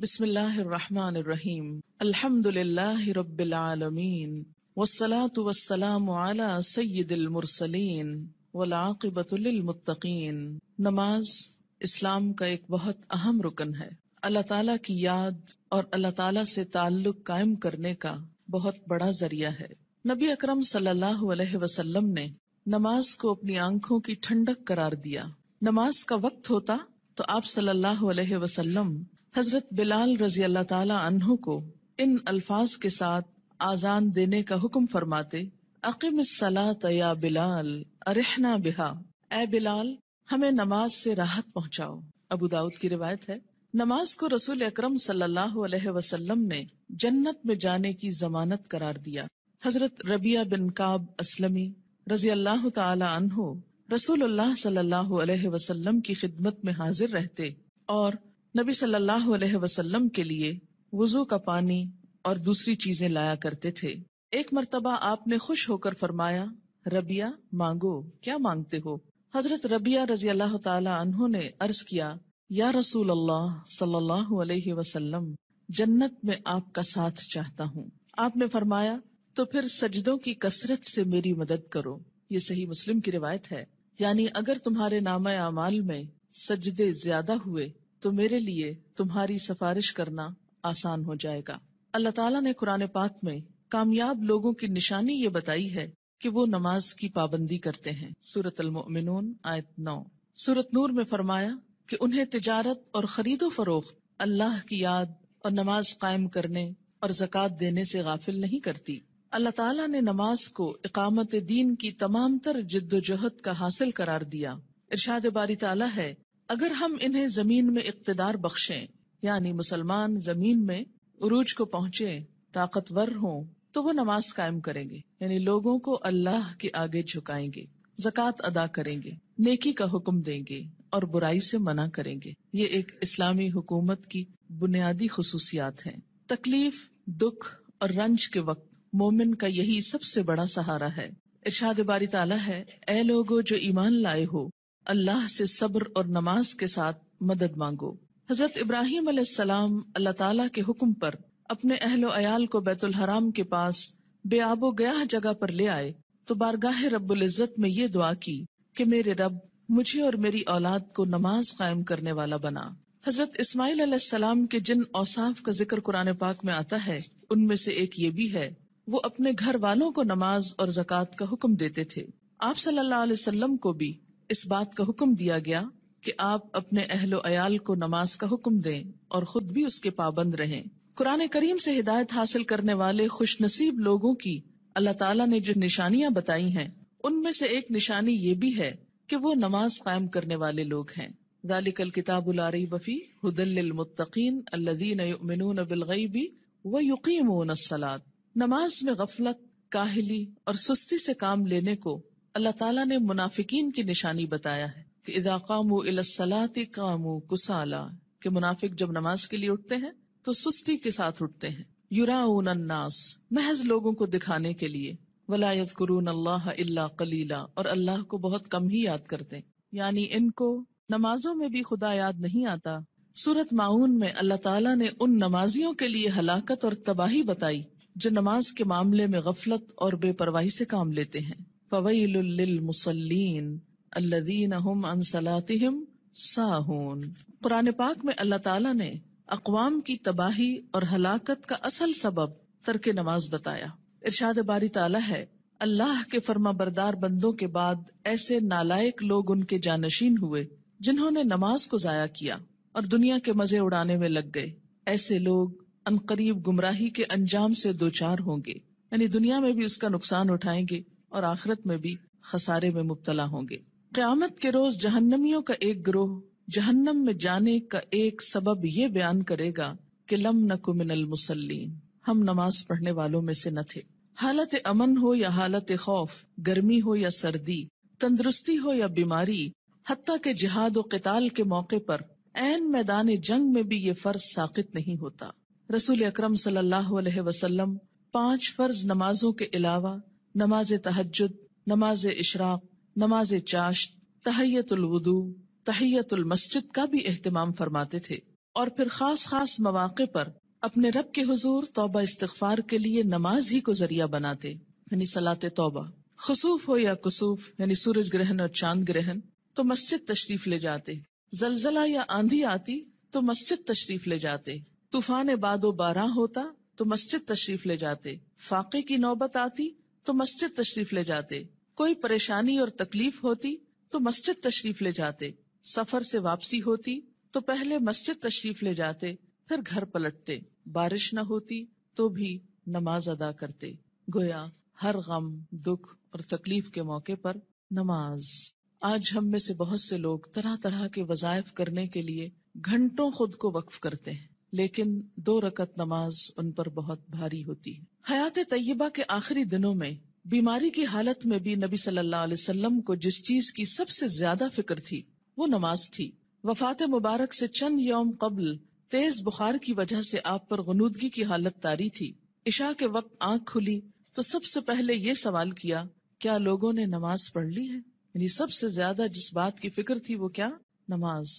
بسم اللہ الرحمن الرحیم الحمد للہ رب العالمین والصلاة والسلام علی سید المرسلین والعاقبۃ للمتقین۔ نماز اسلام کا ایک بہت اہم رکن ہے، اللہ تعالیٰ کی یاد اور اللہ تعالیٰ سے تعلق قائم کرنے کا بہت بڑا ذریعہ ہے۔ نبی اکرم صلی اللہ علیہ وسلم نے نماز کو اپنی آنکھوں کی ٹھنڈک قرار دیا۔ نماز کا وقت ہوتا تو آپ صلی اللہ علیہ وسلم حضرت بلال رضی اللہ تعالی عنہ کو ان الفاظ کے ساتھ آذان دینے کا حکم فرماتے: اقم الصلاۃ یا بلال ارحنا بہا، اے بلال ہمیں نماز سے راحت پہنچاؤ۔ ابو داؤد کی روایت ہے۔ نماز کو رسول اکرم صلی اللہ علیہ وسلم نے جنت میں جانے کی ضمانت قرار دیا۔ حضرت ربیعہ بن کعب اسلمی رضی اللہ تعالی عنہ رسول اللہ صلی اللہ علیہ وسلم کی خدمت میں حاضر رہتے اور نبی صلی اللہ علیہ وسلم کے لیے وضو کا پانی اور دوسری چیزیں لایا کرتے تھے۔ ایک مرتبہ آپ نے خوش ہو کر فرمایا: ربیعہ مانگو، کیا مانگتے ہو؟ حضرت ربیعہ رضی اللہ تعالی عنہ نے عرض کیا: یا رسول اللہ صلی اللہ علیہ وسلم، جنت میں آپ کا ساتھ چاہتا ہوں۔ آپ نے فرمایا: تو پھر سجدوں کی کثرت سے میری مدد کرو۔ یہ صحیح مسلم کی روایت ہے۔ یعنی اگر تمہارے نامہ اعمال میں سجدے زیادہ ہوئے تو میرے لیے تمہاری سفارش کرنا آسان ہو جائے گا۔ اللہ تعالیٰ نے قرآن پاک میں کامیاب لوگوں کی نشانی یہ بتائی ہے کہ وہ نماز کی پابندی کرتے ہیں۔ سورۃ المؤمنون آیت 9۔ سورۃ نور میں فرمایا کہ انہیں تجارت اور خرید و فروخت اللہ کی یاد اور نماز قائم کرنے اور زکوٰۃ دینے سے غافل نہیں کرتی۔ اللہ تعالیٰ نے نماز کو اقامت دین کی تمام تر جد و جہد کا حاصل قرار دیا۔ ارشاد باری تعالیٰ ہے: اگر ہم انہیں زمین میں اقتدار بخشیں، یعنی مسلمان زمین میں عروج کو پہنچے، طاقتور ہوں، تو وہ نماز قائم کریں گے، یعنی لوگوں کو اللہ کے آگے جھکائیں گے، زکوٰۃ ادا کریں گے، نیکی کا حکم دیں گے اور برائی سے منع کریں گے۔ یہ ایک اسلامی حکومت کی بنیادی خصوصیات ہیں۔ تکلیف، دکھ اور رنج کے وقت مومن کا یہی سب سے بڑا سہارا ہے۔ ارشاد باری تعالیٰ ہے: اے لوگو جو ایمان لائے ہو، اللہ سے صبر اور نماز کے ساتھ مدد مانگو۔ حضرت ابراہیم علیہ السلام اللہ تعالیٰ کے حکم پر اپنے اہل و عیال کو بیت الحرام کے پاس بے آب و گیاہ جگہ پر لے آئے تو بارگاہ رب العزت میں یہ دعا کی کہ میرے رب مجھے اور میری اولاد کو نماز قائم کرنے والا بنا۔ حضرت اسماعیل علیہ السلام کے جن اوصاف کا ذکر قرآن پاک میں آتا ہے ان میں سے ایک یہ بھی ہے، وہ اپنے گھر والوں کو نماز اور زکوٰۃ کا حکم دیتے تھے۔ آپ صلی اللہ علیہ وسلم کو بھی اس بات کا حکم دیا گیا کہ آپ اپنے اہل و عیال کو نماز کا حکم دیں اور خود بھی اس کے پابند رہیں۔ قرآن کریم سے ہدایت حاصل کرنے والے خوش نصیب لوگوں کی اللہ تعالیٰ نے جو نشانیاں بتائی ہیں ان میں سے ایک نشانی یہ بھی ہے کہ وہ نماز قائم کرنے والے لوگ ہیں۔ ذالک الکتاب لا ریب فیہ ھدی للمتقین الذین یؤمنون بالغیب ویقیمون الصلاۃ۔ نماز میں غفلت، کاہلی اور سستی سے کام لینے کو اللہ تعالیٰ نے منافقین کی نشانی بتایا ہے کہ اذا قاموا الی الصلاۃ قاموا کسالی، کہ منافق جب نماز کے لیے اٹھتے ہیں تو سستی کے ساتھ اٹھتے ہیں۔ یراؤن الناس، محض لوگوں کو دکھانے کے لیے، ولا یذکرون اللہ الا قلیلا، اور اللہ کو بہت کم ہی یاد کرتے ہیں، یعنی ان کو نمازوں میں بھی خدا یاد نہیں آتا۔ سورۃ ماعون میں اللہ تعالیٰ نے ان نمازیوں کے لیے ہلاکت اور تباہی بتائی جو نماز کے معاملے میں غفلت اور بے پرواہی سے کام لیتے ہیں۔ فویل للمصلین الذین هم عن صلاتهم ساہون۔ قرآن پاک میں اللہ تعالیٰ نے اقوام کی تباہی اور ہلاکت کا اصل سبب ترک نماز بتایا۔ ارشاد باری تعالیٰ ہے: اللہ کے فرما بردار بندوں کے بعد ایسے نالائق لوگ ان کے جانشین ہوئے جنہوں نے نماز کو ضائع کیا اور دنیا کے مزے اڑانے میں لگ گئے۔ ایسے لوگ عنقریب گمراہی کے انجام سے دوچار ہوں گے، یعنی دنیا میں بھی اس کا نقصان اٹھائیں گے اور آخرت میں بھی خسارے میں مبتلا ہوں گے۔ قیامت کے روز جہنمیوں کا ایک گروہ جہنم میں جانے کا ایک سبب یہ بیان کرے گا کہ لم نک من المصلین، ہم نماز پڑھنے والوں میں سے نہ تھے۔ حالت امن ہو یا حالت خوف، گرمی ہو یا سردی، تندرستی ہو یا بیماری، حتیٰ کہ جہاد و قتال کے موقع پر عین میدان جنگ میں بھی یہ فرض ساقط نہیں ہوتا۔ رسول اکرم صلی اللہ علیہ وسلم 5 فرض نمازوں کے علاوہ نماز تہجد، نماز اشراق، نماز چاشت، تحیت الوضو، تحیت المسجد کا بھی اہتمام فرماتے تھے۔ اور پھر خاص خاص مواقع پر اپنے رب کے حضور توبہ استغفار کے لیے نماز ہی کو ذریعہ بناتے، یعنی صلاۃ توبہ. خسوف ہو یا کسوف یعنی سورج گرہن اور چاند گرہن تو مسجد تشریف لے جاتے، زلزلہ یا آندھی آتی تو مسجد تشریف لے جاتے، طوفان باد و باران ہوتا تو مسجد تشریف لے جاتے، فاقے کی نوبت آتی تو مسجد تشریف لے جاتے، کوئی پریشانی اور تکلیف ہوتی تو مسجد تشریف لے جاتے، سفر سے واپسی ہوتی تو پہلے مسجد تشریف لے جاتے پھر گھر پلٹتے، بارش نہ ہوتی تو بھی نماز ادا کرتے. گویا ہر غم، دکھ اور تکلیف کے موقع پر نماز. آج ہم میں سے بہت سے لوگ طرح طرح کے وظائف کرنے کے لیے گھنٹوں خود کو وقف کرتے ہیں، لیکن 2 رکعت نماز ان پر بہت بھاری ہوتی ہے. حیات طیبہ کے آخری دنوں میں بیماری کی حالت میں بھی نبی صلی اللہ علیہ وسلم کو جس چیز کی سب سے زیادہ فکر تھی وہ نماز تھی. وفات مبارک سے چند یوم قبل تیز بخار کی وجہ سے آپ پر غنودگی کی حالت طاری تھی. عشاء کے وقت آنکھ کھلی تو سب سے پہلے یہ سوال کیا، کیا لوگوں نے نماز پڑھ لی ہے؟ یعنی سب سے زیادہ جس بات کی فکر تھی وہ کیا؟ نماز.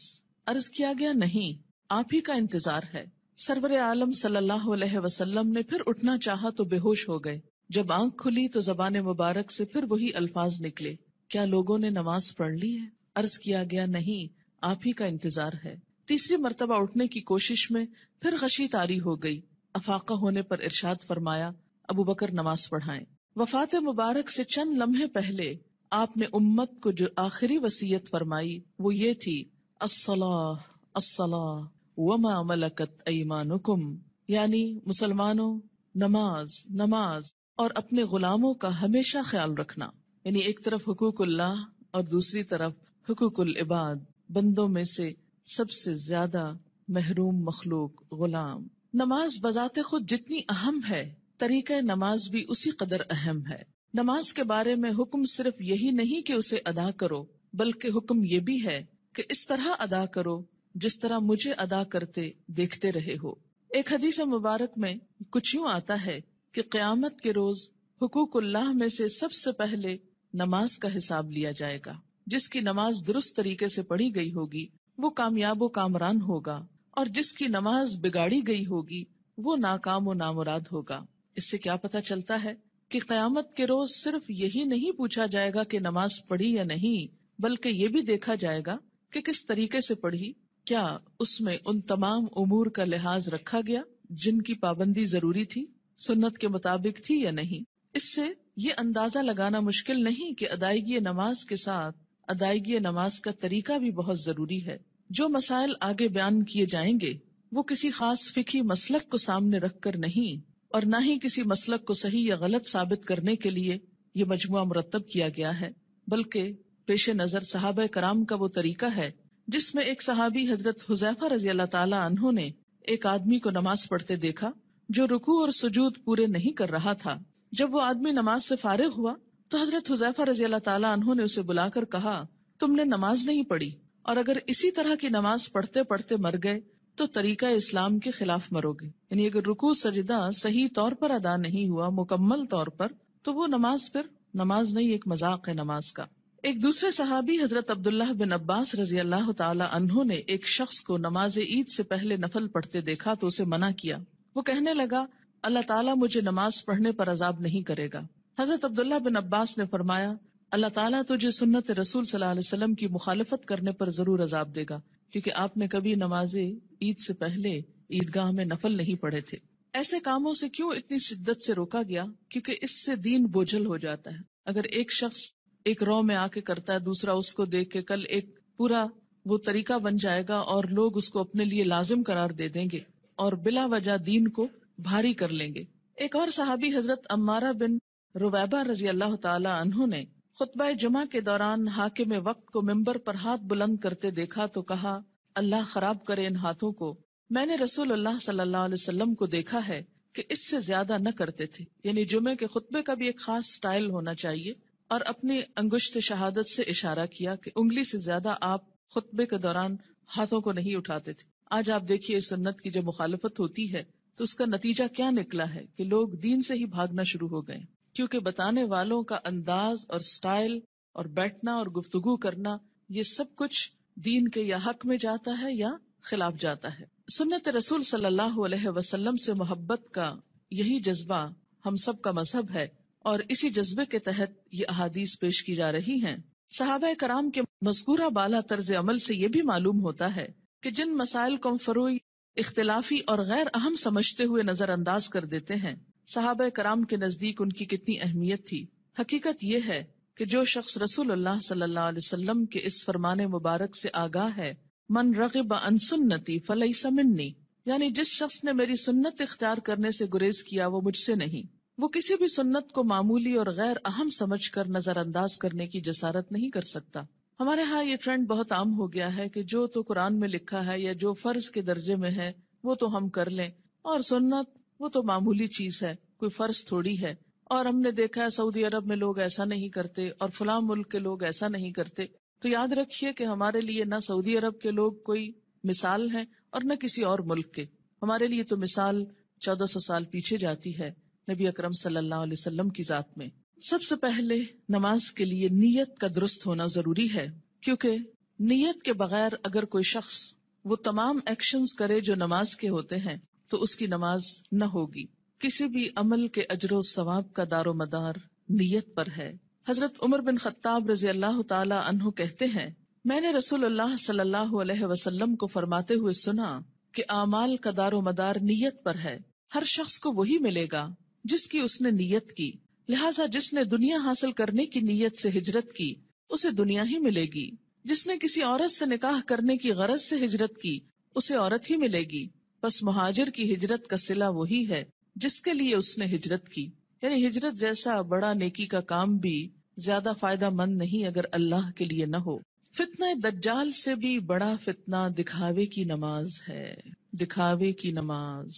عرض کیا گیا نہیں، آپ ہی کا انتظار ہے. سرور عالم صلی اللہ علیہ وسلم نے پھر اٹھنا چاہا تو بے ہوش ہو گئے. جب آنکھ کھلی تو زبان مبارک سے پھر وہی الفاظ نکلے، کیا لوگوں نے نماز پڑھ لی ہے؟ عرض کیا گیا نہیں، آپ ہی کا انتظار ہے. تیسری مرتبہ اٹھنے کی کوشش میں پھر غشی طاری ہو گئی. افاقہ ہونے پر ارشاد فرمایا، ابو بکر نماز پڑھائیں. وفات مبارک سے چند لمحے پہلے آپ نے امت کو جو آخری وصیت فرمائی وہ یہ تھی، الصلاۃ الصلاۃ وما ملکت ایمانکم، یعنی مسلمانوں نماز نماز اور اپنے غلاموں کا ہمیشہ خیال رکھنا. یعنی ایک طرف حقوق اللہ اور دوسری طرف حقوق العباد. بندوں میں سے سب سے زیادہ محروم مخلوق غلام. نماز بذات خود جتنی اہم ہے، طریقہ نماز بھی اسی قدر اہم ہے. نماز کے بارے میں حکم صرف یہی نہیں کہ اسے ادا کرو، بلکہ حکم یہ بھی ہے کہ اس طرح ادا کرو جس طرح مجھے ادا کرتے دیکھتے رہے ہو. ایک حدیث مبارک میں کچھ یوں آتا ہے کہ قیامت کے روز حقوق اللہ میں سے سب سے پہلے نماز کا حساب لیا جائے گا. جس کی نماز درست طریقے سے پڑھی گئی ہوگی وہ کامیاب و کامران ہوگا، اور جس کی نماز بگاڑی گئی ہوگی وہ ناکام و نامراد ہوگا. اس سے کیا پتہ چلتا ہے کہ قیامت کے روز صرف یہی نہیں پوچھا جائے گا کہ نماز پڑھی یا نہیں، بلکہ یہ بھی دیکھا جائے گا کہ کس طریقے سے پڑھی، کیا اس میں ان تمام امور کا لحاظ رکھا گیا جن کی پابندی ضروری تھی، سنت کے مطابق تھی یا نہیں. اس سے یہ اندازہ لگانا مشکل نہیں کہ ادائیگی نماز کے ساتھ ادائیگی نماز کا طریقہ بھی بہت ضروری ہے. جو مسائل آگے بیان کیے جائیں گے وہ کسی خاص فقہی مسلک کو سامنے رکھ کر نہیں، اور نہ ہی کسی مسلک کو صحیح یا غلط ثابت کرنے کے لیے یہ مجموعہ مرتب کیا گیا ہے، بلکہ پیش نظر صحابہ کرام کا وہ طریقہ ہے جس میں ایک صحابی حضرت حذیفہ رضی اللہ تعالی عنہ نے ایک آدمی کو نماز پڑھتے دیکھا جو رکوع اور سجود پورے نہیں کر رہا تھا. جب وہ آدمی نماز سے فارغ ہوا تو حضرت حذیفہ رضی اللہ تعالی عنہ نے اسے بلا کر کہا، تم نے نماز نہیں پڑھی، اور اگر اسی طرح کی نماز پڑھتے پڑھتے مر گئے تو طریقہ اسلام کے خلاف مرو گے. یعنی اگر رکوع سجدہ صحیح طور پر ادا نہیں ہوا مکمل طور پر تو وہ نماز پھر نماز نہیں، ایک مذاق ہے نماز کا. ایک دوسرے صحابی حضرت عبداللہ بن عباس رضی اللہ تعالی عنہ نے ایک شخص کو نماز عید سے پہلے نفل پڑھتے دیکھا تو اسے منع کیا. وہ کہنے لگا، اللہ تعالیٰ مجھے نماز پڑھنے پر عذاب نہیں کرے گا. حضرت عبداللہ بن عباس نے فرمایا، اللہ تعالیٰ تجھے سنت رسول صلی اللہ علیہ وسلم کی مخالفت کرنے پر ضرور عذاب دے گا، کیونکہ آپ نے کبھی نماز عید سے پہلے عیدگاہ میں نفل نہیں پڑھے تھے. ایسے کاموں سے کیوں اتنی شدت سے روکا گیا؟ کیونکہ اس سے دین بوجھل ہو جاتا ہے. اگر ایک شخص ایک رو میں آ کے کرتا ہے، دوسرا اس کو دیکھ کے کل ایک پورا وہ طریقہ بن جائے گا اور لوگ اس کو اپنے لیے لازم قرار دے دیں گے اور بلا وجہ دین کو بھاری کر لیں گے. ایک اور صحابی حضرت عمارہ بن رویبہ رضی اللہ تعالی عنہ نے خطبہ جمعہ کے دوران حاکم وقت کو ممبر پر ہاتھ بلند کرتے دیکھا تو کہا، اللہ خراب کرے ان ہاتھوں کو. میں نے رسول اللہ صلی اللہ علیہ وسلم کو دیکھا ہے کہ اس سے زیادہ نہ کرتے تھے. یعنی جمعے کے خطبے کا بھی ایک خاص سٹائل ہونا چاہیے، اور اپنی انگشت شہادت سے اشارہ کیا کہ انگلی سے زیادہ آپ خطبے کے دوران ہاتھوں کو نہیں اٹھاتے تھے. آج آپ دیکھیے سنت کی جب مخالفت ہوتی ہے تو اس کا نتیجہ کیا نکلا ہے کہ لوگ دین سے ہی بھاگنا شروع ہو گئے، کیونکہ بتانے والوں کا انداز اور سٹائل اور بیٹھنا اور گفتگو کرنا یہ سب کچھ دین کے یا حق میں جاتا ہے یا خلاف جاتا ہے۔ سنت رسول صلی اللہ علیہ وسلم سے محبت کا یہی جذبہ ہم سب کا مذہب ہے، اور اسی جذبے کے تحت یہ احادیث پیش کی جا رہی ہیں۔ صحابہ کرام کے مذکورہ بالا طرز عمل سے یہ بھی معلوم ہوتا ہے کہ جن مسائل کو ہم فروعی، اختلافی اور غیر اہم سمجھتے ہوئے نظر انداز کر دیتے ہیں، صحابہ کرام کے نزدیک ان کی کتنی اہمیت تھی۔ حقیقت یہ ہے کہ جو شخص رسول اللہ صلی اللہ علیہ وسلم کے اس فرمان مبارک سے آگاہ ہے، من رغب عن سنتی فلیس منی، یعنی جس شخص نے میری سنت اختیار کرنے سے گریز کیا وہ مجھ سے نہیں، وہ کسی بھی سنت کو معمولی اور غیر اہم سمجھ کر نظر انداز کرنے کی جسارت نہیں کر سکتا۔ ہمارے ہاں یہ ٹرینڈ بہت عام ہو گیا ہے کہ جو تو قرآن میں لکھا ہے یا جو فرض کے درجے میں ہے وہ تو ہم کر لیں، اور سنت وہ تو معمولی چیز ہے، کوئی فرض تھوڑی ہے۔ اور ہم نے دیکھا ہے سعودی عرب میں لوگ ایسا نہیں کرتے اور فلاں ملک کے لوگ ایسا نہیں کرتے۔ تو یاد رکھیے کہ ہمارے لیے نہ سعودی عرب کے لوگ کوئی مثال ہیں اور نہ کسی اور ملک کے۔ ہمارے لیے تو مثال 1400 سال پیچھے جاتی ہے نبی اکرم صلی اللہ علیہ وسلم کی ذات میں۔ سب سے پہلے نماز کے لیے نیت کا درست ہونا ضروری ہے، کیونکہ نیت کے بغیر اگر کوئی شخص وہ تمام ایکشنز کرے جو نماز کے ہوتے ہیں تو اس کی نماز نہ ہوگی۔ کسی بھی عمل کے اجر و ثواب کا دار و مدار نیت پر ہے۔ حضرت عمر بن خطاب رضی اللہ تعالی عنہ کہتے ہیں، میں نے رسول اللہ صلی اللہ علیہ وسلم کو فرماتے ہوئے سنا کہ اعمال کا دار و مدار نیت پر ہے، ہر شخص کو وہی ملے گا جس کی اس نے نیت کی، لہٰذا جس نے دنیا حاصل کرنے کی نیت سے ہجرت کی اسے دنیا ہی ملے گی، جس نے کسی عورت سے نکاح کرنے کی غرض سے ہجرت کی اسے عورت ہی ملے گی، بس مہاجر کی ہجرت کا صلہ وہی ہے جس کے لیے اس نے ہجرت کی۔ یعنی ہجرت جیسا بڑا نیکی کا کام بھی زیادہ فائدہ مند نہیں اگر اللہ کے لیے نہ ہو۔ فتنہ دجال سے بھی بڑا فتنہ دکھاوے کی نماز ہے، دکھاوے کی نماز۔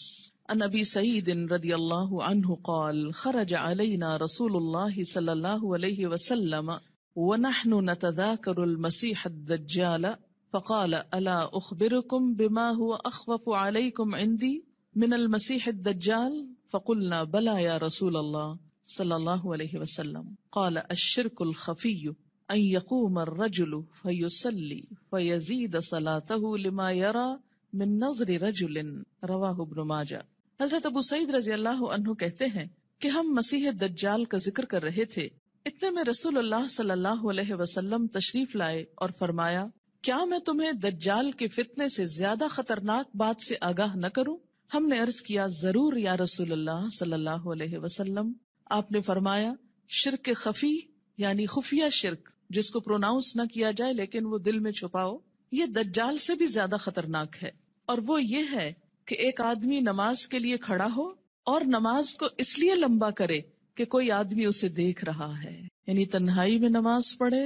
عن ابی سعید رضی اللہ عنہ قال خرج علینا رسول اللہ صلی اللہ علیہ وسلم ونحن نتذاکر المسیح الدجال فقال الا اخبرکم بما هو اخوف علیکم عندی من المسیح الدجال فقلنا بلى یا رسول اللہ صلی اللہ علیہ وسلم قال الشرک الخفی ان يقوم الرجل فيصلي فيزيد صلاته لما يرى من نظر رجل رواہ ابن ماجہ۔ حضرت ابو سعید رضی اللہ عنہ کہتے ہیں کہ ہم مسیح دجال کا ذکر کر رہے تھے، اتنے میں رسول اللہ صلی اللہ علیہ وسلم تشریف لائے اور فرمایا، کیا میں تمہیں دجال کے فتنے سے زیادہ خطرناک بات سے آگاہ نہ کروں؟ ہم نے عرض کیا، ضرور یا رسول اللہ صلی اللہ علیہ وسلم۔ آپ نے فرمایا، شرک خفی یعنی خفیہ شرک جس کو پروناؤنس نہ کیا جائے لیکن وہ دل میں چھپاؤ، یہ دجال سے بھی زیادہ خطرناک ہے، اور وہ یہ ہے کہ ایک آدمی نماز کے لیے کھڑا ہو اور نماز کو اس لیے لمبا کرے کہ کوئی آدمی اسے دیکھ رہا ہے، یعنی تنہائی میں نماز پڑھے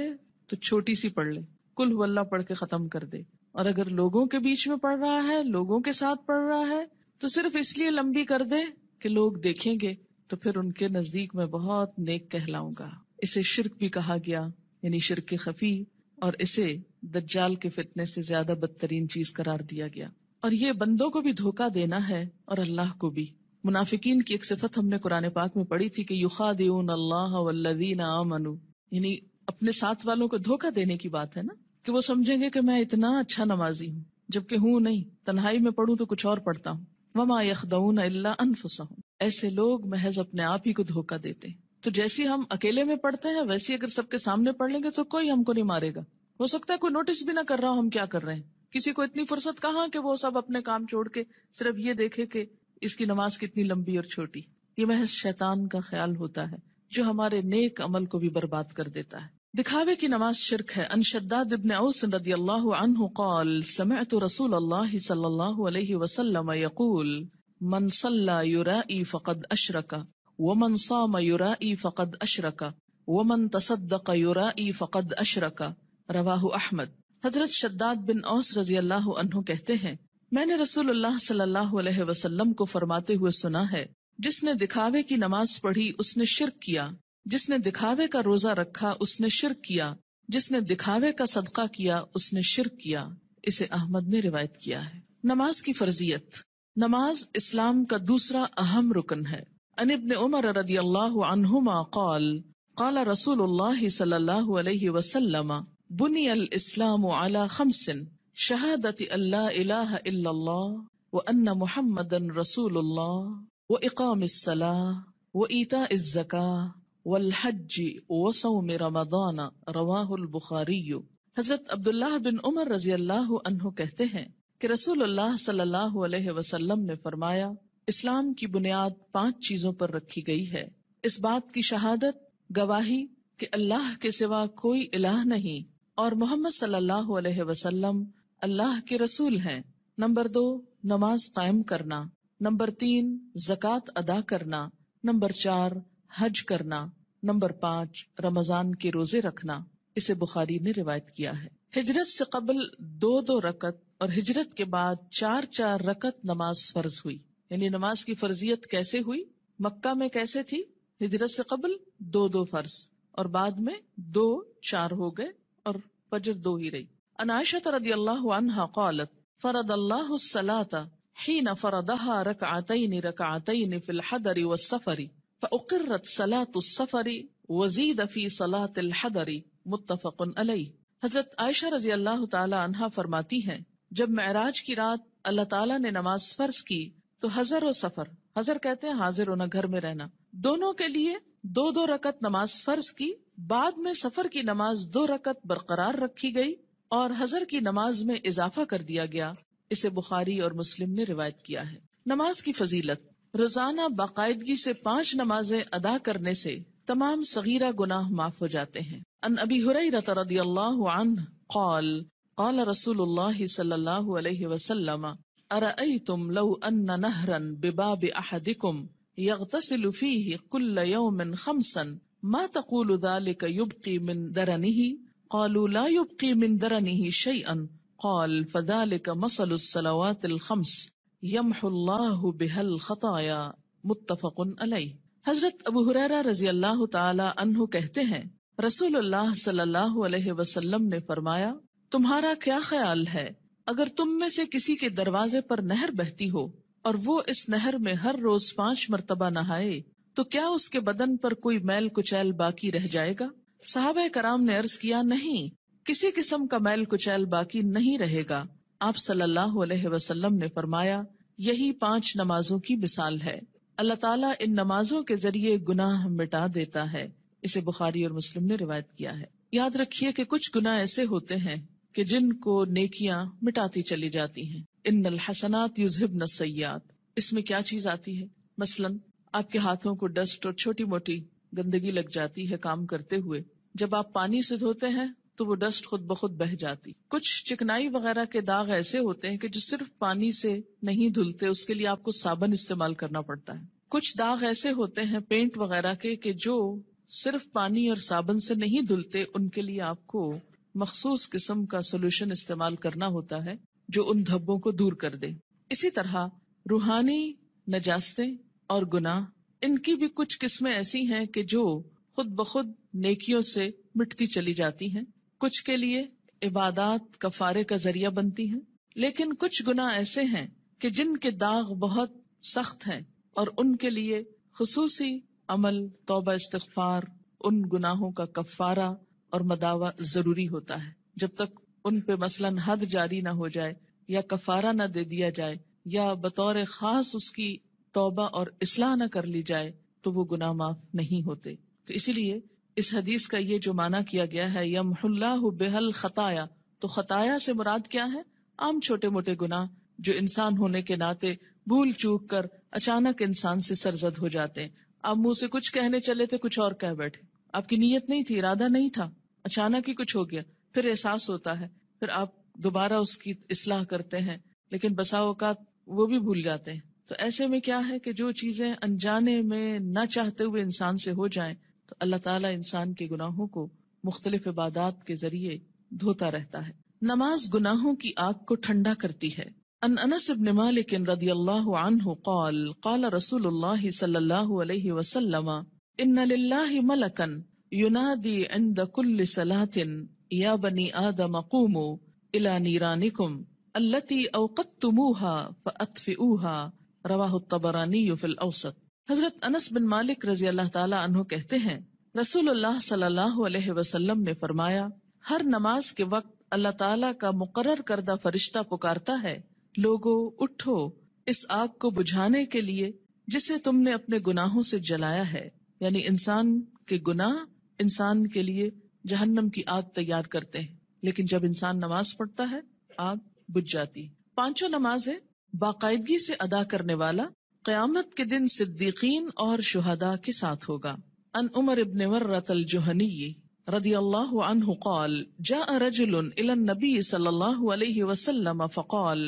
تو چھوٹی سی پڑھ لے، قل هو اللہ پڑھ کے ختم کر دے، اور اگر لوگوں کے بیچ میں پڑھ رہا ہے، لوگوں کے ساتھ پڑھ رہا ہے تو صرف اس لیے لمبی کر دے کہ لوگ دیکھیں گے تو پھر ان کے نزدیک میں بہت نیک کہلاؤں گا۔ اسے شرک بھی کہا گیا، یعنی شرک خفی، اور اسے دجال کے فتنے سے زیادہ بدترین چیز قرار دیا گیا۔ اور یہ بندوں کو بھی دھوکہ دینا ہے اور اللہ کو بھی۔ منافقین کی ایک صفت ہم نے قرآن پاک میں پڑھی تھی کہ یخادعون اللہ والذین آمنوا، یعنی اپنے ساتھ والوں کو دھوکہ دینے کی بات ہے نا، کہ وہ سمجھیں گے کہ میں اتنا اچھا نمازی ہوں جبکہ ہوں نہیں، تنہائی میں پڑھوں تو کچھ اور پڑھتا ہوں۔ وما یخدعون الا انفسهم، ایسے لوگ محض اپنے آپ ہی کو دھوکہ دیتے ہیں۔ تو جیسی ہم اکیلے میں پڑھتے ہیں ویسی اگر سب کے سامنے پڑھ لیں گے تو کوئی ہم کو نہیں مارے گا، ہو سکتا ہے کوئی نوٹس بھی نہ کر رہا ہو ہم کیا کر رہے ہیں، کسی کو اتنی فرصت کہاں کہ وہ سب اپنے کام چھوڑ کے صرف یہ دیکھے کہ اس کی نماز کتنی لمبی اور چھوٹی۔ یہ محض شیطان کا خیال ہوتا ہے جو ہمارے نیک عمل کو بھی برباد کر دیتا ہے۔ دکھاوے کی نماز شرک ہے۔ ان شداد ابن اوس رضی اللہ عنہ قال سمعت رسول اللہ صلی اللہ علیہ وسلم یقول من صلی یرائی فقد اشرک ومن صام یرائی فقد اشرک ومن تصدق یرائی فقد اشرک، رواہ احمد۔ حضرت شداد بن اوس رضی اللہ عنہ کہتے ہیں، میں نے رسول اللہ صلی اللہ علیہ وسلم کو فرماتے ہوئے سنا ہے، جس نے دکھاوے کی نماز پڑھی اس نے شرک کیا، جس نے دکھاوے کا روزہ رکھا اس نے شرک کیا، جس نے دکھاوے کا صدقہ کیا اس نے شرک کیا۔ اسے احمد نے روایت کیا ہے۔ نماز کی فرضیت۔ نماز اسلام کا دوسرا اہم رکن ہے۔ ان ابن عمر رضی اللہ عنہما قال قال رسول اللہ صلی اللہ علیہ وسلم بنی الاسلام علی خمس شہادت اللہ الہ الا اللہ وان محمدن رسول اللہ واقام الصلاۃ وایتاء الزکاۃ والحج وصوم رمضان رواہ البخاری۔ حضرت عبداللہ بن عمر رضی اللہ عنہ کہتے ہیں کہ رسول اللہ صلی اللہ علیہ وسلم نے فرمایا، اسلام کی بنیاد 5 چیزوں پر رکھی گئی ہے، اس بات کی شہادت، گواہی کہ اللہ کے سوا کوئی الہ نہیں اور محمد صلی اللہ علیہ وسلم اللہ کے رسول ہیں۔ نمبر 2 نماز قائم کرنا، نمبر 3 زکوٰۃ ادا کرنا، نمبر 4 حج کرنا، نمبر 5 رمضان کے روزے رکھنا۔ اسے بخاری نے روایت کیا ہے۔ ہجرت سے قبل 2 رکعت اور ہجرت کے بعد 4 رکعت نماز فرض ہوئی۔ یعنی نماز کی فرضیت کیسے ہوئی؟ مکہ میں کیسے تھی؟ ہجرت سے قبل 2 فرض اور بعد میں 4 ہو گئے اور فجر 2 ہی رہی۔ عن عائشہ رضی اللہ عنہا قالت فرض اللہ الصلاۃ حین فرضها رکعتین فی الحضر والسفر فاقرت صلاۃ السفر وزید فی صلاۃ الحضر متفق علیہ۔ حضرت عائشہ رضی اللہ تعالی عنہا فرماتی ہیں، جب معراج کی رات اللہ تعالیٰ نے نماز فرض کی تو حضر و سفر، حضر کہتے ہیں حاضر ہونا، گھر میں رہنا، دونوں کے لیے 2 رکعت نماز فرض کی، بعد میں سفر کی نماز 2 رکعت برقرار رکھی گئی اور حضر کی نماز میں اضافہ کر دیا گیا۔ اسے بخاری اور مسلم نے روایت کیا ہے۔ نماز کی فضیلت، روزانہ باقاعدگی سے 5 نمازیں ادا کرنے سے تمام صغیرہ گناہ معاف ہو جاتے ہیں۔ عن ابی ہریرہ رضی اللہ عنہ قال قال رسول اللہ صلی اللہ علیہ وسلم ارأیتم لو ان نہرا بباب احدکم یغتسل فیہ کل یوم 5 ما تقول ذلك یبقی من درنہ قالوا لا يبقي من درنه شيئا قال فذلك مثل الصلوات الخمس يمحو الله بها الخطايا متفق علیہ۔ حضرت ابو ہریرہ رضی اللہ تعالی عنہ کہتے ہیں، رسول اللہ صلی اللہ علیہ وسلم نے فرمایا، تمہارا کیا خیال ہے اگر تم میں سے کسی کے دروازے پر نہر بہتی ہو اور وہ اس نہر میں ہر روز 5 مرتبہ نہائے تو کیا اس کے بدن پر کوئی میل کچیل باقی رہ جائے گا؟ صحابہ کرام نے عرض کیا، نہیں، کسی قسم کا میل کچیل باقی نہیں رہے گا۔ آپ صلی اللہ علیہ وسلم نے فرمایا، یہی 5 نمازوں کی مثال ہے، اللہ تعالیٰ ان نمازوں کے ذریعے گناہ مٹا دیتا ہے۔ اسے بخاری اور مسلم نے روایت کیا ہے۔ یاد رکھیے کہ کچھ گناہ ایسے ہوتے ہیں کہ جن کو نیکیاں مٹاتی چلی جاتی ہیں۔ ان الحسنات یذہبن السیئات، اس میں کیا چیز آتی ہے؟ مثلاً آپ کے ہاتھوں کو ڈسٹ اور چھوٹی موٹی گندگی لگ جاتی ہے کام کرتے ہوئے، جب آپ پانی سے دھوتے ہیں تو وہ ڈسٹ خود بخود بہہ جاتی۔ کچھ چکنائی وغیرہ کے داغ ایسے ہوتے ہیں کہ جو صرف پانی سے نہیں دھلتے، اس کے لیے آپ کو صابن استعمال کرنا پڑتا ہے۔ کچھ داغ ایسے ہوتے ہیں پینٹ وغیرہ کے کہ جو صرف پانی اور صابن سے نہیں دھلتے، ان کے لیے آپ کو مخصوص قسم کا سولوشن استعمال کرنا ہوتا ہے جو ان دھبوں کو دور کر دے۔ اسی طرح روحانی نجاستیں اور گناہ، ان کی بھی کچھ قسمیں ایسی ہیں کہ جو خود بخود نیکیوں سے مٹتی چلی جاتی ہیں، کچھ کے لیے عبادات کفارے کا ذریعہ بنتی ہیں، لیکن کچھ گناہ ایسے ہیں کہ جن کے داغ بہت سخت ہیں اور ان کے لیے خصوصی عمل توبہ استغفار، ان گناہوں کا کفارہ اور مداوع ضروری ہوتا ہے۔ جب تک ان پہ مثلاً حد جاری نہ ہو جائے یا کفارہ نہ دے دیا جائے یا بطور خاص اس کی توبہ اور اصلاح نہ کر لی جائے تو وہ گناہ معاف نہیں ہوتے۔ تو اسی لیے اس حدیث کا یہ جو معنی کیا گیا ہے یمحو اللہ بہا الخطایا، تو خطایا سے مراد کیا ہے؟ عام چھوٹے موٹے گناہ جو انسان ہونے کے ناطے بھول چوک کر اچانک انسان سے سرزد ہو جاتے ہیں۔ آپ منہ سے کچھ کہنے چلے تھے، کچھ اور کہہ بیٹھے، آپ کی نیت نہیں تھی، ارادہ نہیں تھا، اچانک ہی کچھ ہو گیا، پھر احساس ہوتا ہے، پھر آپ دوبارہ اس کی اصلاح کرتے ہیں، لیکن بسا اوقات وہ بھی بھول جاتے ہیں۔ تو ایسے میں کیا ہے کہ جو چیزیں انجانے میں نہ چاہتے ہوئے انسان سے ہو جائیں تو اللہ تعالیٰ انسان کے گناہوں کو مختلف عبادات کے ذریعے دھوتا رہتا ہے۔ نماز گناہوں کی آگ کو ٹھنڈا کرتی ہے۔ ان انس بن مالک رضی اللہ عنہ قال قال رسول اللہ صلی اللہ علیہ وسلم ان للہ ملکا ینادی عند کل صلاة یا بنی آدم قوموا الی نیرانکم التی اوقدتموها فاطفئوها رواہ الطبرانی فی الاوسط۔ حضرت انس بن مالک رضی اللہ تعالی عنہ کہتے ہیں، رسول اللہ صلی اللہ علیہ وسلم نے فرمایا، ہر نماز کے وقت اللہ تعالیٰ کا مقرر کردہ فرشتہ پکارتا ہے، لوگو اٹھو اس آگ کو بجھانے کے لیے جسے تم نے اپنے گناہوں سے جلایا ہے. یعنی انسان کے گناہ انسان کے لیے جہنم کی آگ تیار کرتے ہیں، لیکن جب انسان نماز پڑھتا ہے آگ بجھ جاتی. 5 نمازیں باقاعدگی سے ادا کرنے والا قیامت کے دن صدیقین اور شہداء کے ساتھ ہوگا. ان عمر ابن مرۃ الجہنی رضی اللہ عنہ قال جاء رجل الى النبي صلی اللہ علیہ وسلم فقال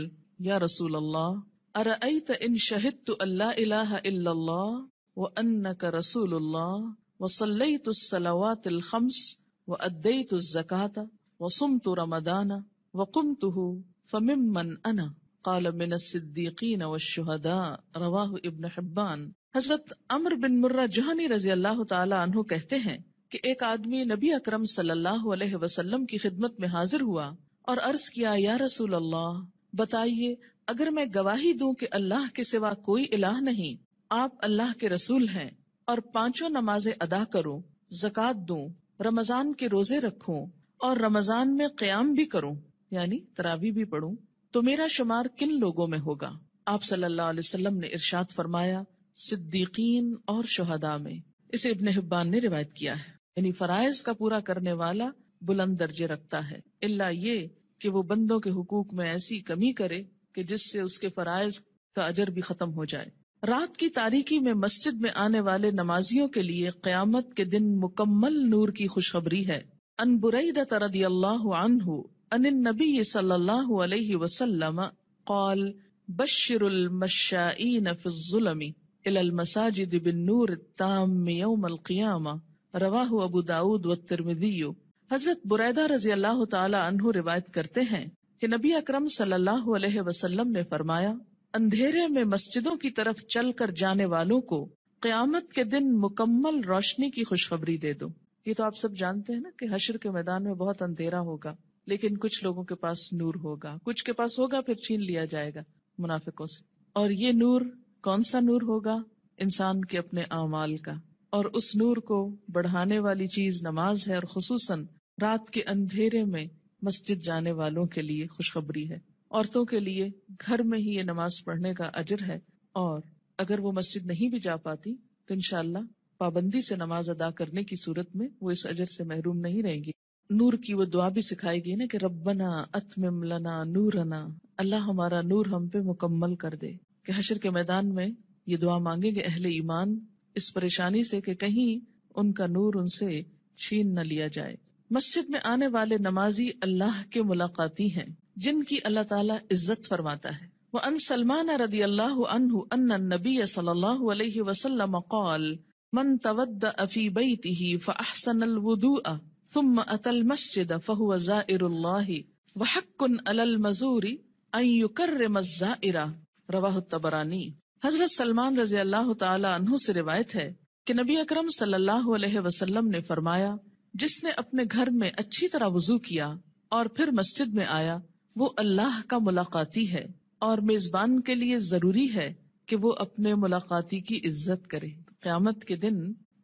یا رسول اللہ ارأیت ان شہدت ان لا الہ الا اللہ وانک رسول اللہ وصلیت الصلوات الخمس وادیت الزکاة وصمت رمضان وقمته فممن انا قال من الصدیقین والشہداء رواہ ابن حبان. حضرت عمر بن مرہ جہنی رضی اللہ تعالی عنہ کہتے ہیں کہ ایک آدمی نبی اکرم صلی اللہ علیہ وسلم کی خدمت میں حاضر ہوا اور عرض کیا یا رسول اللہ بتائیے اگر میں گواہی دوں کہ اللہ کے سوا کوئی الہ نہیں، آپ اللہ کے رسول ہیں، اور 5 نمازیں ادا کروں، زکوٰۃ دوں، رمضان کے روزے رکھوں اور رمضان میں قیام بھی کروں یعنی تراویح بھی پڑھوں، تو میرا شمار کن لوگوں میں ہوگا؟ آپ صلی اللہ علیہ وسلم نے ارشاد فرمایا صدیقین اور شہداء میں. اسے ابن حبان نے روایت کیا ہے. یعنی فرائض کا پورا کرنے والا بلند درجے رکھتا ہے، الا یہ کہ وہ بندوں کے حقوق میں ایسی کمی کرے کہ جس سے اس کے فرائض کا اجر بھی ختم ہو جائے. رات کی تاریکی میں مسجد میں آنے والے نمازیوں کے لیے قیامت کے دن مکمل نور کی خوشخبری ہے. ان بریدہ رضی اللہ عنہ ان النبی صلی اللہ علیہ وسلم قال بشر المشائین فی الظلم الى المساجد بالنور التام یوم القیامہ رواہ ابو داود والترمذی. حضرت بریدہ رضی اللہ تعالی عنہ روایت کرتے ہیں کہ نبی اکرم صلی اللہ علیہ وسلم نے فرمایا اندھیرے میں مسجدوں کی طرف چل کر جانے والوں کو قیامت کے دن مکمل روشنی کی خوشخبری دے دو. یہ تو آپ سب جانتے ہیں نا کہ حشر کے میدان میں بہت اندھیرا ہوگا، لیکن کچھ لوگوں کے پاس نور ہوگا، کچھ کے پاس ہوگا پھر چھین لیا جائے گا منافقوں سے. اور یہ نور کون سا نور ہوگا؟ انسان کے اپنے اعمال کا. اور اس نور کو بڑھانے والی چیز نماز ہے، اور خصوصاً رات کے اندھیرے میں مسجد جانے والوں کے لیے خوشخبری ہے. عورتوں کے لیے گھر میں ہی یہ نماز پڑھنے کا اجر ہے، اور اگر وہ مسجد نہیں بھی جا پاتی تو انشاءاللہ پابندی سے نماز ادا کرنے کی صورت میں وہ اس اجر سے محروم نہیں رہیں گی. نور کی وہ دعا بھی سکھائی گئی نا کہ ربنا اتمم لنا نورنا، اللہ ہمارا نور ہم پہ مکمل کر دے. کہ حشر کے میدان میں یہ دعا مانگیں گے اہل ایمان اس پریشانی سے کہ کہیں ان کا نور ان سے چھین نہ لیا جائے. مسجد میں آنے والے نمازی اللہ کے ملاقاتی ہیں جن کی اللہ تعالیٰ عزت فرماتا ہے. وَأَن سلمان رضی اللہ عنہ ان النبی صلی اللہ علیہ وسلم قال من تودأ فی بیتہ فاحسن الوضوء ثم اتى المسجد فهو زائر اللہ وحق علی المزور ان یکرم الزائر رواہ الطبرانی. حضرت سلمان رضی اللہ تعالی عنہ سے روایت ہے کہ نبی اکرم صلی اللہ علیہ وسلم نے فرمایا جس نے اپنے گھر میں اچھی طرح وضو کیا اور پھر مسجد میں آیا وہ اللہ کا ملاقاتی ہے، اور میزبان کے لیے ضروری ہے کہ وہ اپنے ملاقاتی کی عزت کرے. قیامت کے دن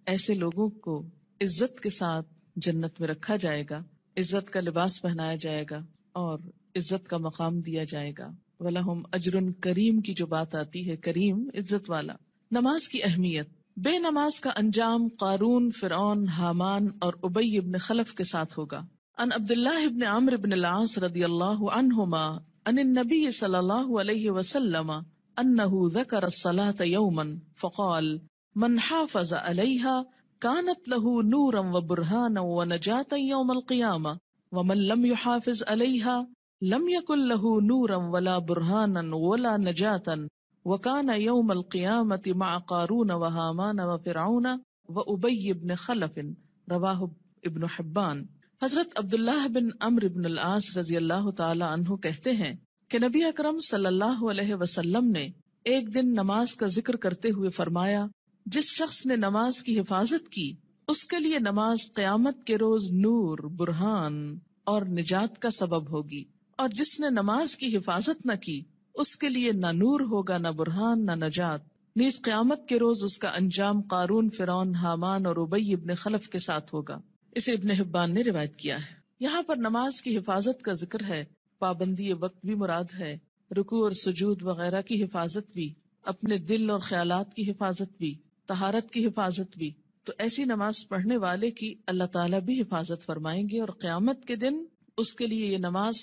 ایسے لوگوں کو عزت کے ساتھ جنت میں رکھا جائے گا، عزت کا لباس پہنایا جائے گا اور عزت کا مقام دیا جائے گا. وَلَهُمْ أَجْرٌ کریم کی جو بات آتی ہے، کریم عزت والا. نماز کی اہمیت. بے نماز کا انجام قارون، فرعون، حامان اور ابی ابن خلف کے ساتھ ہوگا. ان عبداللہ ابن عمرو ابن العاص رضی اللہ عنہما ان النبی صلی اللہ علیہ وسلم انہ ذکر الصلاة یوما فقال من حافظ علیہا كانت له نورا وبرهانا ونجاة يوم القيامة ومن لم يحافظ عليها لم يكن له نورا ولا برهانا ولا نجاة وكان يوم القيامة مع قارون وهامان وفرعون وأبي بن خلف رواه ابن حبان. حضرت عبداللہ بن عمرو بن العاص رضی اللہ تعالی عنہ کہتے ہیں کہ نبی اکرم صلی اللہ علیہ وسلم نے ایک دن نماز کا ذکر کرتے ہوئے فرمایا جس شخص نے نماز کی حفاظت کی اس کے لیے نماز قیامت کے روز نور، برہان اور نجات کا سبب ہوگی، اور جس نے نماز کی حفاظت نہ کی اس کے لیے نہ نور ہوگا، نہ برہان، نہ نجات. نیز قیامت کے روز اس کا انجام قارون، فرعون، حامان اور ابی ابن خلف کے ساتھ ہوگا. اسے ابن حبان نے روایت کیا ہے. یہاں پر نماز کی حفاظت کا ذکر ہے، پابندی وقت بھی مراد ہے، رکوع اور سجود وغیرہ کی حفاظت بھی، اپنے دل اور خیالات کی حفاظت بھی، طہارت کی حفاظت بھی. تو ایسی نماز پڑھنے والے کی اللہ تعالیٰ بھی حفاظت فرمائیں گے، اور قیامت کے دن اس کے لیے یہ نماز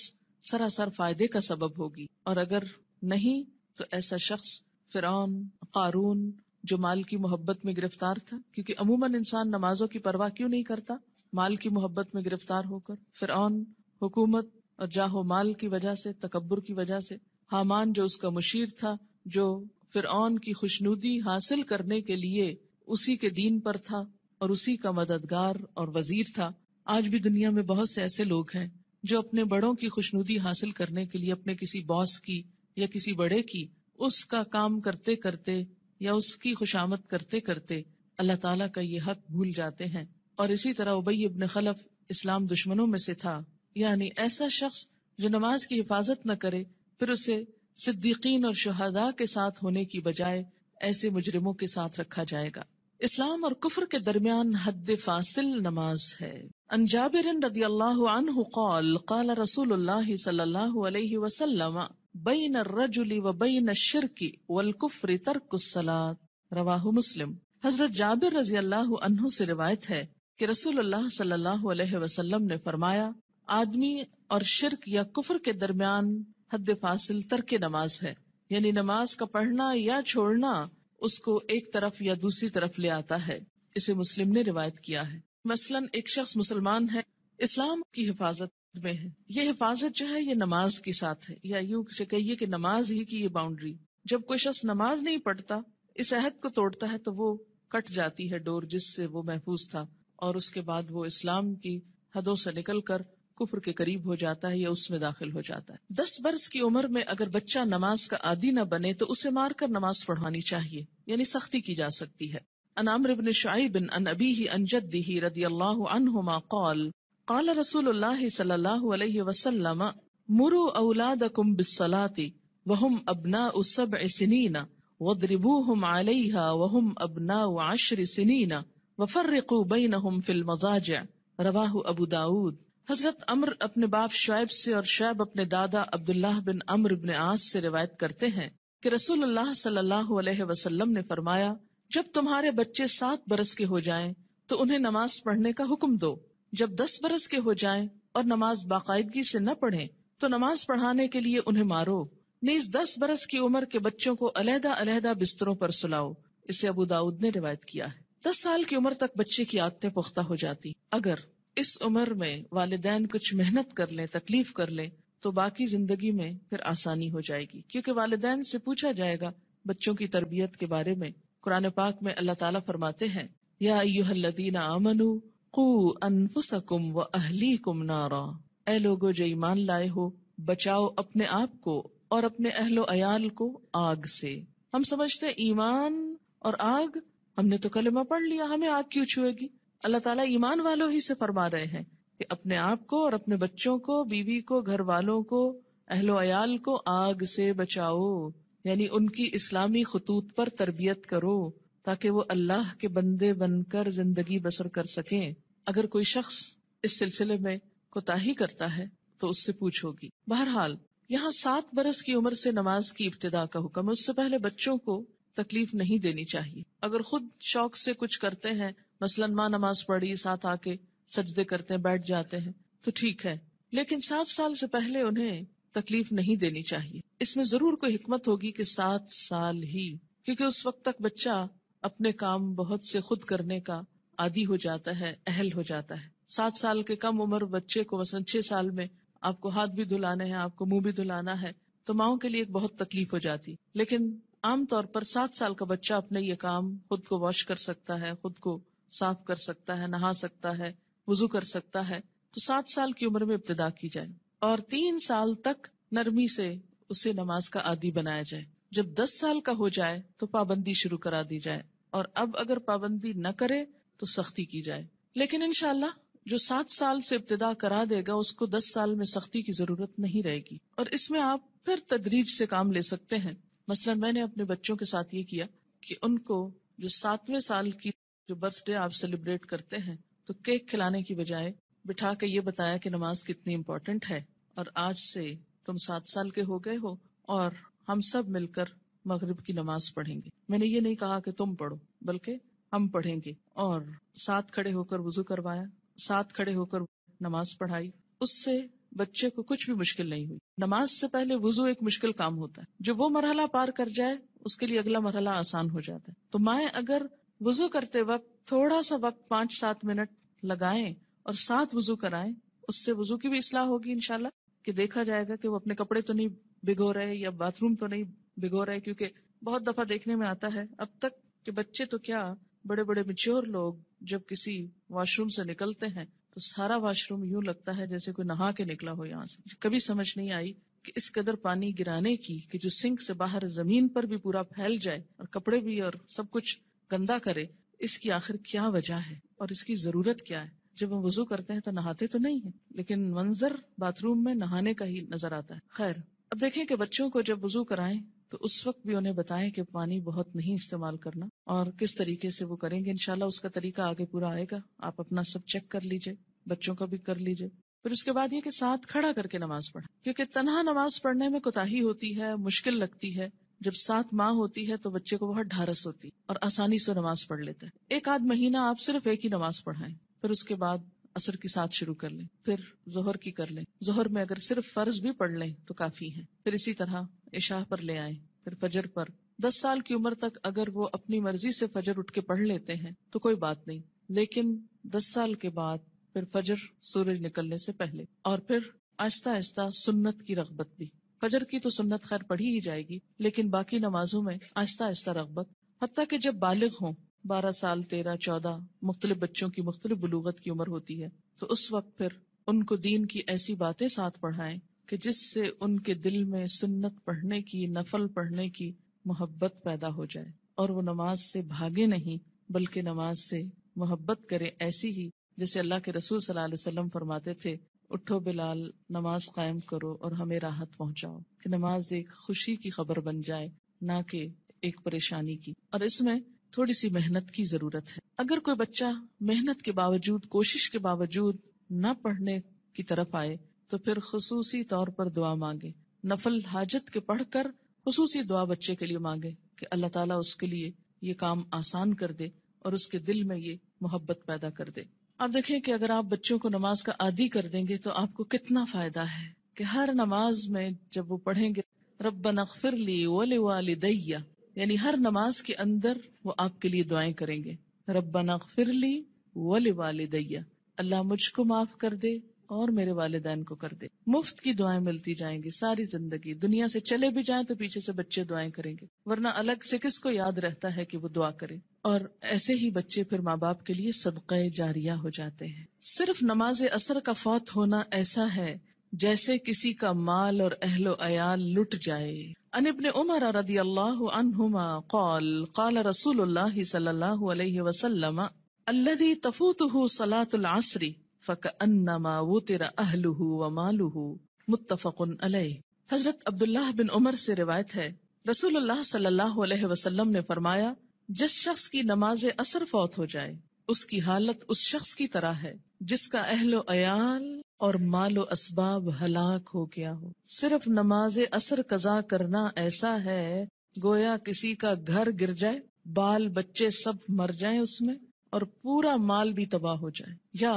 سراسر فائدے کا سبب ہوگی. اور اگر نہیں تو ایسا شخص فرعون، قارون جو مال کی محبت میں گرفتار تھا، کیونکہ عموماً انسان نمازوں کی پرواہ کیوں نہیں کرتا؟ مال کی محبت میں گرفتار ہو کر. فرعون حکومت اور جاہ و مال کی وجہ سے، تکبر کی وجہ سے. حامان جو اس کا مشیر تھا، جو فرعون کی خوشنودی حاصل کرنے کے لیے اسی کے دین پر تھا اور اسی کا مددگار اور وزیر تھا. آج بھی دنیا میں بہت سے ایسے لوگ ہیں جو اپنے بڑوں کی خوشنودی حاصل کرنے کے لیے اپنے کسی باس کی یا کسی بڑے کی اس کا کام کرتے کرتے یا اس کی خوشامد کرتے کرتے اللہ تعالیٰ کا یہ حق بھول جاتے ہیں. اور اسی طرح ابی ابن خلف اسلام دشمنوں میں سے تھا. یعنی ایسا شخص جو نماز کی حفاظت نہ کرے، پھر اسے صدیقین اور شہداء کے ساتھ ہونے کی بجائے ایسے مجرموں کے ساتھ رکھا جائے گا. اسلام اور کفر کے درمیان حد فاصل نماز ہے. عن جابر رضی اللہ عنہ قال قال رسول اللہ صلی اللہ علیہ وسلم بین الرجل و بین الشرک والکفر ترک الصلاۃ، رواہ مسلم. حضرت جابر رضی اللہ عنہ سے روایت ہے کہ رسول اللہ صلی اللہ علیہ وسلم نے فرمایا، آدمی اور شرک یا کفر کے درمیان حد فاصل ترک نماز ہے. یعنی نماز کا پڑھنا یا چھوڑنا اس کو ایک طرف یا دوسری طرف لے آتا ہے. اسے مسلم نے روایت کیا ہے. مثلاً ایک شخص مسلمان ہے، اسلام کی حفاظت میں ہے، یہ حفاظت جو ہے یہ نماز کے ساتھ ہے، یا یوں کہیے کہ نماز ہی کی یہ باؤنڈری. جب کوئی شخص نماز نہیں پڑھتا، اس عہد کو توڑتا ہے تو وہ کٹ جاتی ہے ڈور جس سے وہ محفوظ تھا، اور اس کے بعد وہ اسلام کی حدوں سے نکل کر کفر کے قریب ہو جاتا ہے یا اس میں داخل ہو جاتا ہے. 10 برس کی عمر میں اگر بچہ نماز کا عادی نہ بنے تو اسے مار کر نماز پڑھوانی چاہیے، یعنی سختی کی جا سکتی ہے. عن عمرو بن شعیب عن ابیہ عن جدہ رضی اللہ عنہما قال قال رسول اللہ صلی اللہ علیہ وسلم مروا اولادکم بالصلاة وهم ابناء 7 سنین واضربوهم علیہا وهم ابناء 10 سنین وفرقوا بینہم فی المضاجع، رواہ ابو داود. حضرت عمر اپنے باپ شعیب سے اور شعیب اپنے دادا عبداللہ بن عمرو بن عاص سے روایت کرتے ہیں کہ رسول اللہ صلی اللہ علیہ وسلم نے فرمایا، جب تمہارے بچے 7 برس کے ہو جائیں تو انہیں نماز پڑھنے کا حکم دو. جب 10 برس کے ہو جائیں اور نماز باقاعدگی سے نہ پڑھیں تو نماز پڑھانے کے لیے انہیں مارو. نیز 10 برس کی عمر کے بچوں کو علیحدہ علیحدہ بستروں پر سلاؤ. اسے ابو داؤد نے روایت کیا ہے. 10 سال کی عمر تک بچے کی عادتیں پختہ ہو جاتی. اگر اس عمر میں والدین کچھ محنت کر لیں، تکلیف کر لیں، تو باقی زندگی میں پھر آسانی ہو جائے گی، کیونکہ والدین سے پوچھا جائے گا بچوں کی تربیت کے بارے میں. قرآن پاک میں اللہ تعالیٰ فرماتے ہیں، یا ایھا الذین آمنوا قوا انفسکم واہلیکم نارا، اے لوگو جو ایمان لائے ہو، بچاؤ اپنے آپ کو اور اپنے اہل و عیال کو آگ سے. ہم سمجھتے ہیں ایمان اور آگ، ہم نے تو کلمہ پڑھ لیا، ہمیں آگ کیوں چھوئے گی؟ اللہ تعالیٰ ایمان والوں ہی سے فرما رہے ہیں کہ اپنے آپ کو اور اپنے بچوں کو، بیوی کو، گھر والوں کو، اہل و عیال کو آگ سے بچاؤ. یعنی ان کی اسلامی خطوط پر تربیت کرو تاکہ وہ اللہ کے بندے بن کر زندگی بسر کر سکیں. اگر کوئی شخص اس سلسلے میں کوتاہی کرتا ہے تو اس سے پوچھ ہوگی. بہرحال یہاں 7 برس کی عمر سے نماز کی ابتدا کا حکم ہے. اس سے پہلے بچوں کو تکلیف نہیں دینی چاہیے. اگر خود شوق سے کچھ کرتے ہیں، مثلاً ماں نماز پڑھی، ساتھ آ کے سجدے کرتے ہیں، بیٹھ جاتے ہیں، تو ٹھیک ہے، لیکن 7 سال سے پہلے انہیں تکلیف نہیں دینی چاہیے. اس میں ضرور کوئی حکمت ہوگی کہ 7 سال ہی، کیونکہ اس وقت تک بچہ اپنے کام بہت سے خود کرنے کا عادی ہو جاتا ہے، اہل ہو جاتا ہے. 7 سال کے کم عمر بچے کو مثلاً 6 سال میں آپ کو ہاتھ بھی دھلانے ہیں، آپ کو منہ بھی دھلانا ہے، تو ماؤں کے لیے ایک بہت تکلیف ہو جاتی. لیکن عام طور پر 7 سال کا بچہ اپنے یہ کام خود کو واش کر سکتا ہے، خود کو صاف کر سکتا ہے، نہا سکتا ہے، وضو کر سکتا ہے. تو 7 سال کی عمر میں ابتدا کی جائے اور 3 سال تک نرمی سے اسے نماز کا عادی بنایا جائے. جب 10 سال کا ہو جائے تو پابندی شروع کرا دی جائے، اور اب اگر پابندی نہ کرے تو سختی کی جائے. لیکن انشاءاللہ جو 7 سال سے ابتدا کرا دے گا اس کو 10 سال میں سختی کی ضرورت نہیں رہے گی، اور اس میں آپ پھر تدریج سے کام لے سکتے ہیں. مثلا میں نے اپنے بچوں کے ساتھ یہ کیا کہ ان کو جو 7ویں سال کی جو برتھ ڈے آپ سیلیبریٹ کرتے ہیں تو کیک کھلانے کی بجائے بٹھا کے یہ بتایا کہ نماز کتنی امپورٹنٹ ہے، اور آج سے تم 7 سال کے ہو گئے ہو اور ہم سب مل کر مغرب کی نماز پڑھیں گے. میں نے یہ نہیں کہا کہ تم پڑھو، بلکہ ہم پڑھیں گے، اور ساتھ کھڑے ہو کر وضو کروایا، ساتھ کھڑے ہو کر نماز پڑھائی. اس سے بچے کو کچھ بھی مشکل نہیں ہوئی. نماز سے پہلے وضو ایک مشکل کام ہوتا ہے، جو وہ مرحلہ پار کر جائے اس کے لیے اگلا مرحلہ آسان ہو جاتا ہے. تو مائیں اگر وضو کرتے وقت تھوڑا سا وقت 5-7 منٹ لگائیں اور ساتھ وضو کرائیں، اس سے وضو کی بھی اصلاح ہوگی انشاءاللہ، کہ دیکھا جائے گا کہ وہ اپنے کپڑے تو نہیں بھگو رہے یا باتھ روم تو نہیں بھگو رہے. کیونکہ بہت دفعہ دیکھنے میں آتا ہے اب تک کہ بچے تو کیا، بڑے بڑے میچور لوگ جب کسی واش روم سے نکلتے ہیں تو سارا واش روم یوں لگتا ہے جیسے کوئی نہا کے نکلا ہو یہاں سے. کبھی سمجھ نہیں آئی کہ اس قدر پانی گرانے کی کہ جو سنک سے باہر زمین پر بھی پورا پھیل جائے اور کپڑے بھی اور سب کچھ گندا کرے، اس کی آخر کیا وجہ ہے اور اس کی ضرورت کیا ہے؟ جب ہم وضو کرتے ہیں تو نہاتے تو نہیں ہیں، لیکن منظر باتھ روم میں نہانے کا ہی نظر آتا ہے. خیر، اب دیکھیں کہ بچوں کو جب وضو کرائیں تو اس وقت بھی انہیں بتائیں کہ پانی بہت نہیں استعمال کرنا اور کس طریقے سے وہ کریں گے. انشاءاللہ اس کا طریقہ آگے پورا آئے گا، آپ اپنا سب چیک کر لیجئے، بچوں کا بھی کر لیجئے. پھر اس کے بعد یہ کہ ساتھ کھڑا کر کے نماز پڑھیں، کیونکہ تنہا نماز پڑھنے میں کوتاہی ہوتی ہے، مشکل لگتی ہے. جب ساتھ ماں ہوتی ہے تو بچے کو بہت ڈھارس ہوتی اور آسانی سے نماز پڑھ لیتا ہے. 1 آدھ مہینہ آپ صرف ایک ہی نماز پڑھائیں، پھر اس کے بعد عصر کی ساتھ شروع کر لیں، پھر ظہر کی کر لیں. ظہر میں اگر صرف فرض بھی پڑھ لیں تو کافی ہے. پھر اسی طرح عشاء پر لے آئیں، پھر فجر پر. 10 سال کی عمر تک اگر وہ اپنی مرضی سے فجر اٹھ کے پڑھ لیتے ہیں تو کوئی بات نہیں، لیکن 10 سال کے بعد پھر فجر سورج نکلنے سے پہلے، اور پھر آہستہ آہستہ سنت کی رغبت بھی. فجر کی تو سنت خیر پڑھی ہی جائے گی، لیکن باقی نمازوں میں آہستہ آہستہ رغبت، حتیٰ کہ جب بالغ ہوں، 12 سال 13 14، مختلف بچوں کی مختلف بلوغت کی عمر ہوتی ہے، تو اس وقت پھر ان کو دین کی ایسی باتیں ساتھ پڑھائیں کہ جس سے ان کے دل میں سنت پڑھنے کی، نفل پڑھنے کی محبت پیدا ہو جائے، اور وہ نماز سے بھاگے نہیں بلکہ نماز سے محبت کرے، ایسی ہی جیسے اللہ کے رسول صلی اللہ علیہ وسلم فرماتے تھے، اٹھو بلال، نماز قائم کرو اور ہمیں راحت پہنچاؤ. کہ نماز ایک خوشی کی خبر بن جائے، نہ کہ ایک پریشانی کی. اور اس میں تھوڑی سی محنت کی ضرورت ہے. اگر کوئی بچہ محنت کے باوجود، کوشش کے باوجود نہ پڑھنے کی طرف آئے تو پھر خصوصی طور پر دعا مانگے، نفل حاجت کے پڑھ کر خصوصی دعا بچے کے لیے مانگے کہ اللہ تعالیٰ اس کے لیے یہ کام آسان کر دے اور اس کے دل میں یہ محبت پیدا کر دے. آپ دیکھیں کہ اگر آپ بچوں کو نماز کا عادی کر دیں گے تو آپ کو کتنا فائدہ ہے کہ ہر نماز میں جب وہ پڑھیں گے ربنا اغفر لی ولوالدی، یعنی ہر نماز کے اندر وہ آپ کے لیے دعائیں کریں گے. ربنا اغفر لی ولوالدی، اللہ مجھ کو معاف کر دے اور میرے والدین کو کر دے. مفت کی دعائیں ملتی جائیں گی ساری زندگی. دنیا سے چلے بھی جائیں تو پیچھے سے بچے دعائیں کریں گے، ورنہ الگ سے کس کو یاد رہتا ہے کہ وہ دعا کرے. اور ایسے ہی بچے پھر ماں باپ کے لیے صدقہ جاریہ ہو جاتے ہیں. صرف نماز عصر کا فوت ہونا ایسا ہے جیسے کسی کا مال اور اہل و عیال لٹ جائے. عن ابن عمر رضی اللہ عنہما قال قال رسول اللہ صلی اللہ علیہ وسلم الذي تفوته صلاة العصر فكأنما وتر أهله وماله متفق علیہ. حضرت عبداللہ بن عمر سے روایت ہے، رسول اللہ صلی اللہ علیہ وسلم نے فرمایا، جس شخص کی نماز عصر فوت ہو جائے اس کی حالت اس شخص کی طرح ہے جس کا اہل و عیال اور مال و اسباب ہلاک ہو گیا ہو. صرف نماز عصر قضا کرنا ایسا ہے گویا کسی کا گھر گر جائے، بال بچے سب مر جائیں اس میں، اور پورا مال بھی تباہ ہو جائے، یا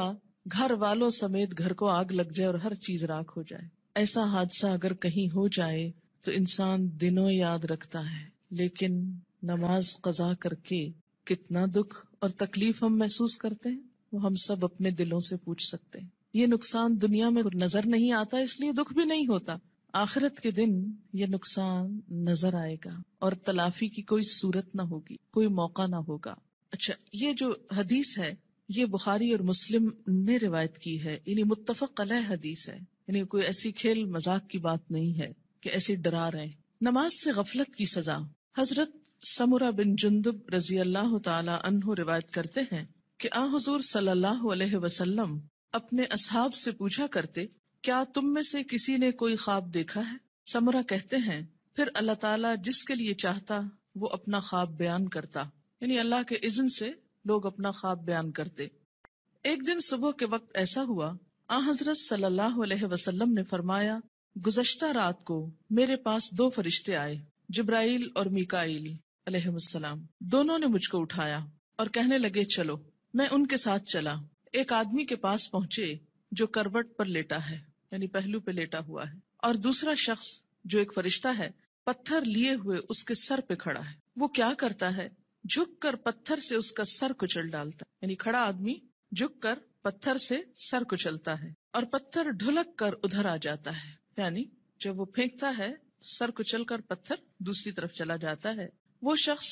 گھر والوں سمیت گھر کو آگ لگ جائے اور ہر چیز راکھ ہو جائے. ایسا حادثہ اگر کہیں ہو جائے تو انسان دنوں یاد رکھتا ہے، لیکن نماز قضا کر کے کتنا دکھ اور تکلیف ہم محسوس کرتے ہیں وہ ہم سب اپنے دلوں سے پوچھ سکتے ہیں. یہ نقصان دنیا میں نظر نہیں آتا اس لیے دکھ بھی نہیں ہوتا، آخرت کے دن یہ نقصان نظر آئے گا اور تلافی کی کوئی صورت نہ ہوگی، کوئی موقع نہ ہوگا. اچھا، یہ جو حدیث ہے یہ بخاری اور مسلم نے روایت کی ہے، یعنی متفق علیہ حدیث ہے، یعنی کوئی ایسی کھیل مذاق کی بات نہیں ہے کہ ایسی ڈرا رہے. نماز سے غفلت کی سزا. حضرت سمرہ بن جندب رضی اللہ تعالی عنہ روایت کرتے ہیں کہ آن حضور صلی اللہ علیہ وسلم اپنے اصحاب سے پوچھا کرتے، کیا تم میں سے کسی نے کوئی خواب دیکھا ہے؟ سمرہ کہتے ہیں پھر اللہ تعالیٰ جس کے لیے چاہتا وہ اپنا خواب بیان کرتا، یعنی اللہ کے اذن سے لوگ اپنا خواب بیان کرتے. ایک دن صبح کے وقت ایسا ہوا آن حضرت صلی اللہ علیہ وسلم نے فرمایا، گزشتہ رات کو میرے پاس 2 فرشتے آئے، جبرائیل اور میکائیل علیہ السلام. دونوں نے مجھ کو اٹھایا اور کہنے لگے چلو. میں ان کے ساتھ چلا. ایک آدمی کے پاس پہنچے جو کروٹ پر لیٹا ہے، یعنی پہلو پہ لیٹا ہوا ہے، اور دوسرا شخص جو ایک فرشتہ ہے پتھر لیے ہوئے اس کے سر پہ کھڑا ہے. وہ کیا کرتا ہے؟ جھک کر پتھر سے اس کا سر کچل ڈالتا ہے. یعنی کھڑا آدمی جھک کر پتھر سے سر کچلتا ہے اور پتھر ڈھلک کر ادھر آ جاتا ہے. یعنی جب وہ پھینکتا ہے سر کچل کر پتھر دوسری طرف چلا جاتا ہے. وہ شخص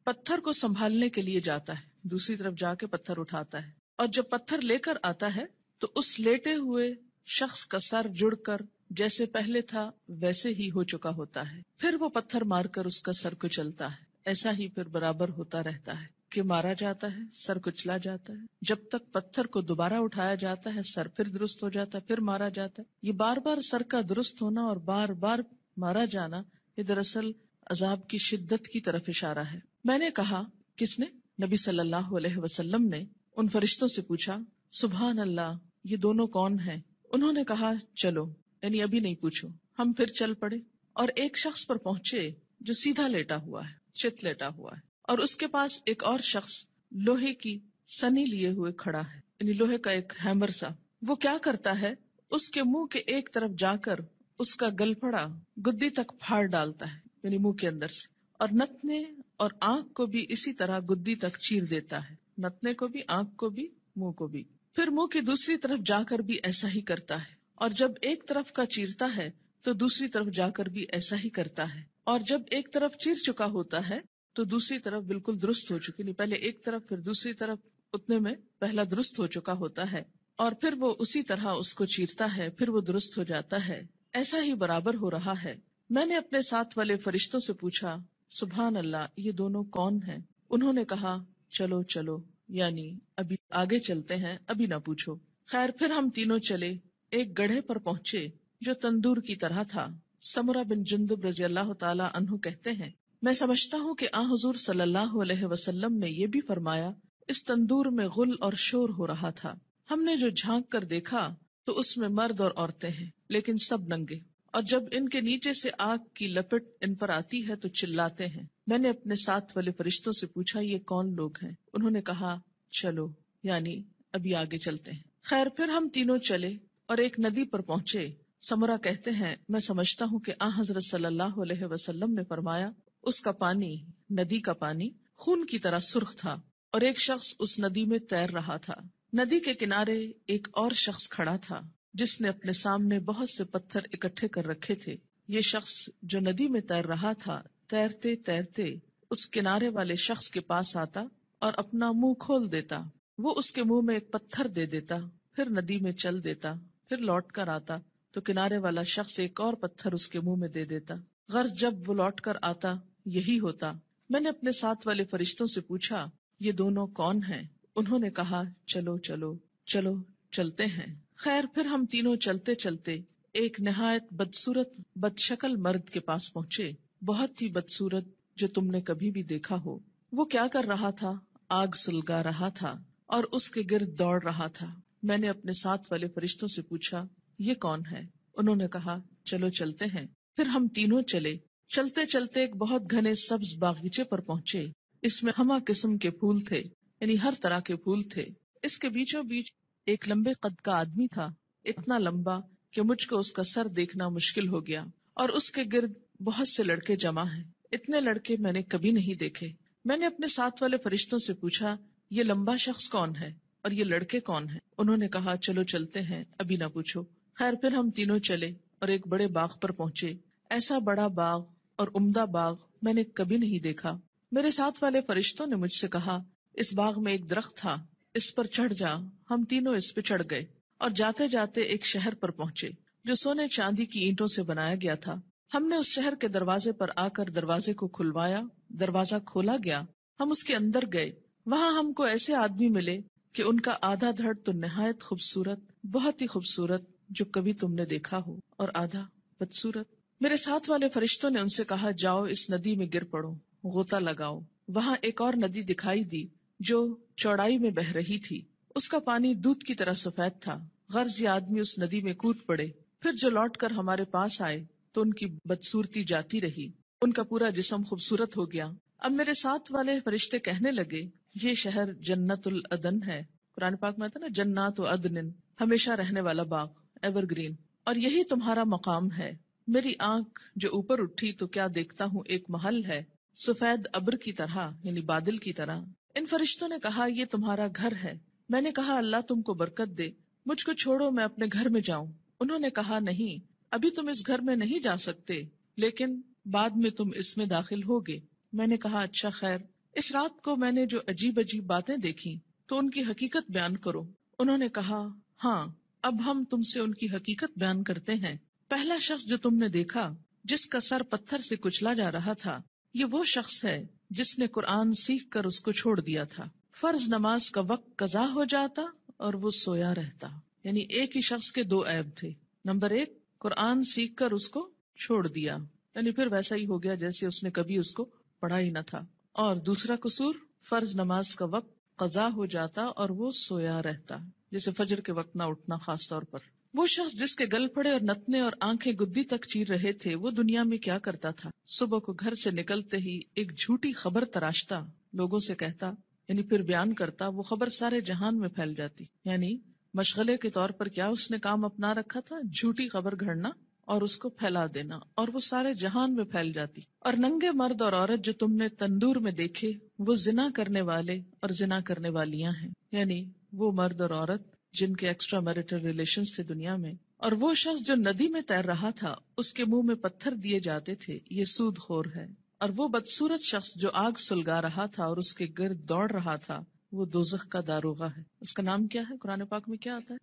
پتھر کو سنبھالنے کے لیے جاتا ہے، دوسری طرف جا کے پتھر اٹھاتا ہے، اور جب پتھر لے کر آتا ہے تو اس لیٹے ہوئے شخص کا سر جڑ کر جیسے پہلے تھا ویسے ہی ہو چکا ہوتا ہے. پھر وہ پتھر مار کر اس کا سر کچلتا ہے. ایسا ہی پھر برابر ہوتا رہتا ہے کہ مارا جاتا ہے، سر کچلا جاتا ہے، جب تک پتھر کو دوبارہ اٹھایا جاتا ہے سر پھر درست ہو جاتا ہے، پھر مارا جاتا ہے. یہ بار بار سر کا درست ہونا اور بار بار مارا جانا یہ دراصل عذاب کی شدت کی طرف اشارہ ہے. میں نے کہا، کس نے؟ نبی صلی اللہ علیہ وسلم نے ان فرشتوں سے پوچھا، سبحان اللہ، یہ دونوں کون ہیں؟ انہوں نے کہا چلو، یعنی ابھی نہیں پوچھو. ہم پھر چل پڑے اور ایک شخص پر پہنچے جو سیدھا لیٹا ہوا ہے، چت لیٹا ہوا ہے، اور اس کے پاس ایک اور شخص لوہے کی سنی لیے ہوئے کھڑا ہے، یعنی لوہے کا ایک ہیمر سا. وہ کیا کرتا ہے؟ اس کے منہ کے ایک طرف جا کر اس کا گلپھڑا گدی تک پھاڑ ڈالتا ہے، یعنی منہ کے اندر سے، اور نتنے اور آنکھ کو بھی اسی طرح گدی تک چیر دیتا ہے، نتنے کو بھی، آنکھ کو بھی، منہ کو بھی. پھر منہ کی دوسری طرف جا کر بھی ایسا ہی کرتا ہے، اور جب ایک طرف کا چیرتا ہے تو دوسری طرف جا کر بھی ایسا ہی کرتا ہے، اور جب ایک طرف چیر چکا ہوتا ہے تو دوسری طرف بالکل درست ہو چکی، نہیں پہلے ایک طرف پھر دوسری طرف، اتنے میں پہلا درست ہو چکا ہوتا ہے، اور پھر وہ اسی طرح اس کو چیرتا ہے، پھر وہ درست ہو جاتا ہے. ایسا ہی برابر ہو رہا ہے. میں نے اپنے ساتھ والے فرشتوں سے پوچھا، سبحان اللہ، یہ دونوں کون ہیں؟ انہوں نے کہا چلو چلو، یعنی ابھی آگے چلتے ہیں، ابھی نہ پوچھو. خیر پھر ہم تینوں چلے. ایک گڑھے پر پہنچے جو تندور کی طرح تھا. سمرہ بن جندب رضی اللہ تعالی عنہ کہتے ہیں، میں سمجھتا ہوں کہ آن حضور صلی اللہ علیہ وسلم نے یہ بھی فرمایا، اس تندور میں غل اور شور ہو رہا تھا. ہم نے جو جھانک کر دیکھا تو اس میں مرد اور عورتیں ہیں، لیکن سب ننگے، اور جب ان کے نیچے سے آگ کی لپٹ ان پر آتی ہے تو چلاتے ہیں. میں نے اپنے ساتھ والے فرشتوں سے پوچھا، یہ کون لوگ ہیں؟ انہوں نے کہا چلو، یعنی ابھی آگے چلتے ہیں. خیر پھر ہم تینوں چلے اور ایک ندی پر پہنچے. سمرہ کہتے ہیں، میں سمجھتا ہوں کہ آن حضرت صلی اللہ علیہ وسلم نے فرمایا، اس کا پانی، ندی کا پانی خون کی طرح سرخ تھا، اور ایک شخص اس ندی میں تیر رہا تھا. ندی کے کنارے ایک اور شخص کھڑا تھا جس نے اپنے سامنے بہت سے پتھر اکٹھے کر رکھے تھے. یہ شخص جو ندی میں تیر رہا تھا، تیرتے تیرتے اس کنارے والے شخص کے پاس آتا اور اپنا منہ کھول دیتا. وہ اس کے منہ میں ایک پتھر دے دیتا، پھر ندی میں چل دیتا، پھر لوٹ کر آتا تو کنارے والا شخص ایک اور پتھر اس کے منہ میں دے دیتا. غرض جب وہ لوٹ کر آتا یہی ہوتا. میں نے اپنے ساتھ والے فرشتوں سے پوچھا، یہ دونوں کون ہیں؟ انہوں نے کہا چلو چلو چلو، چلتے ہیں. خیر پھر ہم تینوں چلتے چلتے ایک نہایت بدصورت بد شکل مرد کے پاس پہنچے، بہت ہی بدصورت جو تم نے کبھی بھی دیکھا ہو. وہ کیا کر رہا تھا؟ آگ سلگا رہا تھا اور اس کے گرد دوڑ رہا تھا. میں نے اپنے ساتھ والے فرشتوں سے پوچھا، یہ کون ہے؟ انہوں نے کہا چلو چلتے ہیں. پھر ہم تینوں چلے. چلتے چلتے ایک بہت گھنے سبز باغیچے پر پہنچے. اس میں ہمہ قسم کے پھول تھے، یعنی ہر طرح کے پھول تھے. اس کے بیچوں بیچ ایک لمبے قد کا آدمی تھا، اتنا لمبا کہ مجھ کو اس کا سر دیکھنا مشکل ہو گیا، اور اس کے گرد بہت سے لڑکے جمع ہیں. اتنے لڑکے میں نے کبھی نہیں دیکھے. میں نے اپنے ساتھ والے فرشتوں سے پوچھا، یہ لمبا شخص کون ہے اور یہ لڑکے کون ہیں؟ انہوں نے کہا چلو چلتے ہیں، ابھی نہ پوچھو. خیر پھر ہم تینوں چلے اور ایک بڑے باغ پر پہنچے. ایسا بڑا باغ اور عمدہ باغ میں نے کبھی نہیں دیکھا. میرے ساتھ والے فرشتوں نے مجھ سے کہا، اس باغ میں ایک درخت تھا، اس پر چڑھ جا. ہم تینوں اس پہ چڑھ گئے اور جاتے جاتے ایک شہر پر پہنچے جو سونے چاندی کی اینٹوں سے بنایا گیا تھا. ہم نے اس شہر کے دروازے پر آ کر دروازے کو کھلوایا. دروازہ کھولا گیا. ہم اس کے اندر گئے. وہاں ہم کو ایسے آدمی ملے کہ ان کا آدھا دھڑ تو نہایت خوبصورت، بہت ہی خوبصورت جو کبھی تم نے دیکھا ہو، اور آدھا بدصورت. میرے ساتھ والے فرشتوں نے ان سے کہا، جاؤ اس ندی میں گر پڑو، غوطہ لگاؤ. وہاں ایک اور ندی دکھائی دی جو چوڑائی میں بہ رہی تھی. اس کا پانی دودھ کی طرح سفید تھا. غرض یہ آدمی اس ندی میں کود پڑے، پھر جو لوٹ کر ہمارے پاس آئے تو ان کی بدصورتی جاتی رہی، ان کا پورا جسم خوبصورت ہو گیا۔ اب میرے ساتھ والے فرشتے کہنے لگے یہ شہر جنت العدن ہے، قرآن پاک میں آتا ہے نا جنات عدن، ہمیشہ رہنے والا باغ، ایور گرین، اور یہی تمہارا مقام ہے۔ میری آنکھ جو اوپر اٹھی تو کیا دیکھتا ہوں، ایک محل ہے سفید ابر کی طرح، یعنی بادل کی طرح۔ ان فرشتوں نے کہا یہ تمہارا گھر ہے۔ میں نے کہا اللہ تم کو برکت دے، مجھ کو چھوڑو میں اپنے گھر میں جاؤں۔ انہوں نے کہا نہیں، ابھی تم اس گھر میں نہیں جا سکتے، لیکن بعد میں تم اس میں داخل ہوگے۔ میں نے کہا اچھا خیر، اس رات کو میں نے جو عجیب عجیب باتیں دیکھی تو ان کی حقیقت بیان کرو۔ انہوں نے کہا ہاں، اب ہم تم سے ان کی حقیقت بیان کرتے ہیں۔ پہلا شخص جو تم نے دیکھا جس کا سر پتھر سے کچلا جا رہا تھا، یہ وہ شخص ہے جس نے قرآن سیکھ کر اس کو چھوڑ دیا تھا۔ فرض نماز کا وقت قضا ہو جاتا اور وہ سویا رہتا۔ یعنی ایک ہی شخص کے دو عیب تھے، نمبر ایک قرآن سیکھ کر اس کو چھوڑ دیا، یعنی پھر ویسا ہی ہو گیا جیسے اس نے کبھی اس کو پڑھا ہی نہ تھا، اور دوسرا قصور فرض نماز کا وقت قضا ہو جاتا اور وہ سویا رہتا، جیسے فجر کے وقت نہ اٹھنا خاص طور پر۔ وہ شخص جس کے گل پھڑے اور نتنے اور آنکھیں گدی تک چیر رہے تھے، وہ دنیا میں کیا کرتا تھا؟ صبح کو گھر سے نکلتے ہی ایک جھوٹی خبر تراشتا، لوگوں سے کہتا، یعنی پھر بیان کرتا، وہ خبر سارے جہان میں پھیل جاتی۔ یعنی مشغلے کے طور پر کیا اس نے کام اپنا رکھا تھا؟ جھوٹی خبر گھڑنا اور اس کو پھیلا دینا، اور وہ سارے جہان میں پھیل جاتی۔ اور ننگے مرد اور عورت جو تم نے تندور میں دیکھے، وہ زنا کرنے والے اور زنا کرنے والیاں ہیں، یعنی وہ مرد اور عورت جن کے ایکسٹرا میریٹل ریلیشنز تھے دنیا میں۔ اور وہ شخص جو ندی میں تیر رہا تھا، اس کے منہ میں پتھر دیے جاتے تھے، یہ سود خور ہے۔ اور وہ بدصورت شخص جو آگ سلگا رہا تھا اور اس کے گرد دوڑ رہا تھا، وہ دوزخ کا داروغہ ہے۔ اس کا نام کیا ہے؟ قرآن پاک میں کیا آتا ہے؟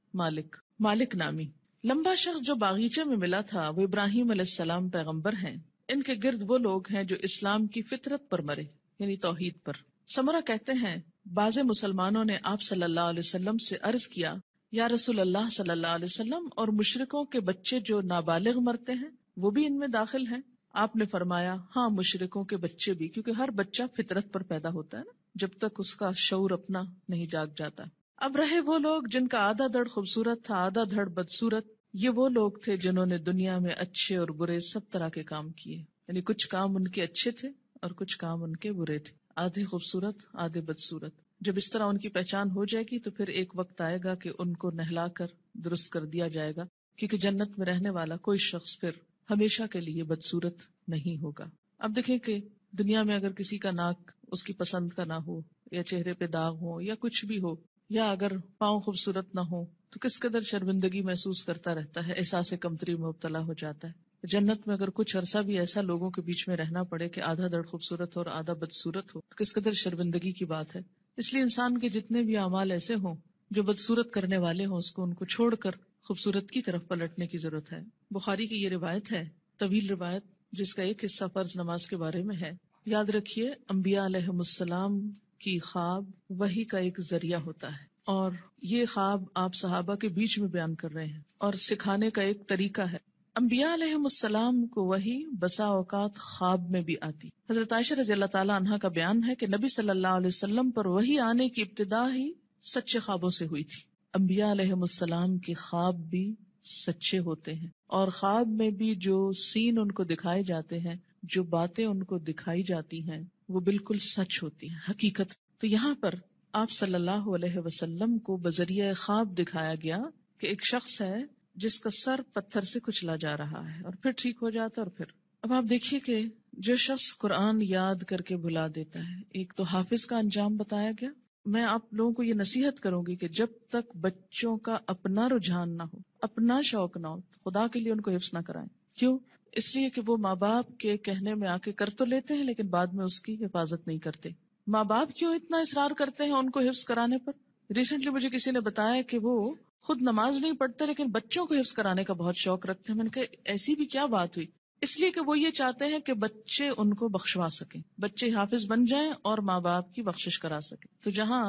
مالک نامی۔ لمبا شخص جو باغیچے میں ملا تھا، وہ ابراہیم علیہ السلام پیغمبر ہیں۔ ان کے گرد وہ لوگ ہیں جو اسلام کی فطرت پر مرے، یعنی توحید پر۔ سمرہ کہتے ہیں بعض مسلمانوں نے آپ صلی اللہ علیہ وسلم سے عرض کیا، یا رسول اللہ صلی اللہ علیہ وسلم، اور مشرکوں کے بچے جو نابالغ مرتے ہیں وہ بھی ان میں داخل ہیں؟ آپ نے فرمایا ہاں، مشرکوں کے بچے بھی، کیونکہ ہر بچہ فطرت پر پیدا ہوتا ہے نا، جب تک اس کا شعور اپنا نہیں جاگ جاتا۔ اب رہے وہ لوگ جن کا آدھا دھڑ خوبصورت تھا، آدھا دھڑ بدصورت، یہ وہ لوگ تھے جنہوں نے دنیا میں اچھے اور برے سب طرح کے کام کیے، یعنی کچھ کام ان کے اچھے تھے اور کچھ کام ان کے برے تھے، آدھے خوبصورت آدھے بدصورت۔ جب اس طرح ان کی پہچان ہو جائے گی تو پھر ایک وقت آئے گا کہ ان کو نہلا کر درست کر دیا جائے گا، کیونکہ جنت میں رہنے والا کوئی شخص پھر ہمیشہ کے لیے بدصورت نہیں ہوگا۔ اب دیکھیں کہ دنیا میں اگر کسی کا ناک اس کی پسند کا نہ ہو، یا چہرے پہ داغ ہو، یا کچھ بھی ہو، یا اگر پاؤں خوبصورت نہ ہو، تو کس قدر شرمندگی محسوس کرتا رہتا ہے، احساس کمتری میں مبتلا ہو جاتا ہے۔ جنت میں اگر کچھ عرصہ بھی ایسا لوگوں کے بیچ میں رہنا پڑے کہ آدھا دھڑ خوبصورت ہو اور آدھا بدصورت ہو، تو کس قدر شرمندگی کی بات ہے۔ اس لیے انسان کے جتنے بھی اعمال ایسے ہوں جو بدصورت کرنے والے ہوں، اس کو ان کو چھوڑ کر خوبصورت کی طرف پلٹنے کی ضرورت ہے۔ بخاری کی یہ روایت ہے، طویل روایت، جس کا ایک حصہ فرض نماز کے بارے میں ہے۔ یاد رکھیے، انبیاء علیہم السلام کی خواب وحی کا ایک ذریعہ ہوتا ہے، اور یہ خواب آپ صحابہ کے بیچ میں بیان کر رہے ہیں اور سکھانے کا ایک طریقہ ہے۔ انبیاء علیہم السلام کو وحی بسا اوقات خواب میں بھی آتی۔ حضرت عائشہ رضی اللہ تعالی عنہا کا بیان ہے کہ نبی صلی اللہ علیہ وسلم پر وحی آنے کی ابتدا ہی سچے خوابوں سے ہوئی تھی۔ انبیاء علیہم السلام کے خواب بھی سچے ہوتے ہیں، اور خواب میں بھی جو سین ان کو دکھائے جاتے ہیں، جو باتیں ان کو دکھائی جاتی ہیں، وہ بالکل سچ ہوتی ہیں، حقیقت۔ تو یہاں پر آپ صلی اللہ علیہ وسلم کو بذریعہ خواب دکھایا گیا کہ ایک شخص ہے جس کا سر پتھر سے کچلا جا رہا ہے اور پھر ٹھیک ہو جاتا، اور پھر اب آپ دیکھیے کہ جو شخص قرآن یاد کر کے بھلا دیتا ہے، ایک تو حافظ کا انجام بتایا گیا۔ میں آپ لوگوں کو یہ نصیحت کروں گی کہ جب تک بچوں کا اپنا رجحان نہ ہو، اپنا شوق نہ ہو، خدا کے لیے ان کو حفظ نہ کرائیں۔ کیوں؟ اس لیے کہ وہ ماں باپ کے کہنے میں آ کے کر تو لیتے ہیں، لیکن بعد میں اس کی حفاظت نہیں کرتے۔ ماں باپ کیوں اتنا اصرار کرتے ہیں ان کو حفظ کرانے پر؟ ریسنٹلی مجھے کسی نے بتایا کہ وہ خود نماز نہیں پڑھتے لیکن بچوں کو حفظ کرانے کا بہت شوق رکھتے ہیں۔ میں نے کہا ایسی بھی کیا بات ہوئی؟ اس لیے کہ وہ یہ چاہتے ہیں کہ بچے ان کو بخشوا سکیں، بچے حافظ بن جائیں اور ماں باپ کی بخشش کرا سکیں۔ تو جہاں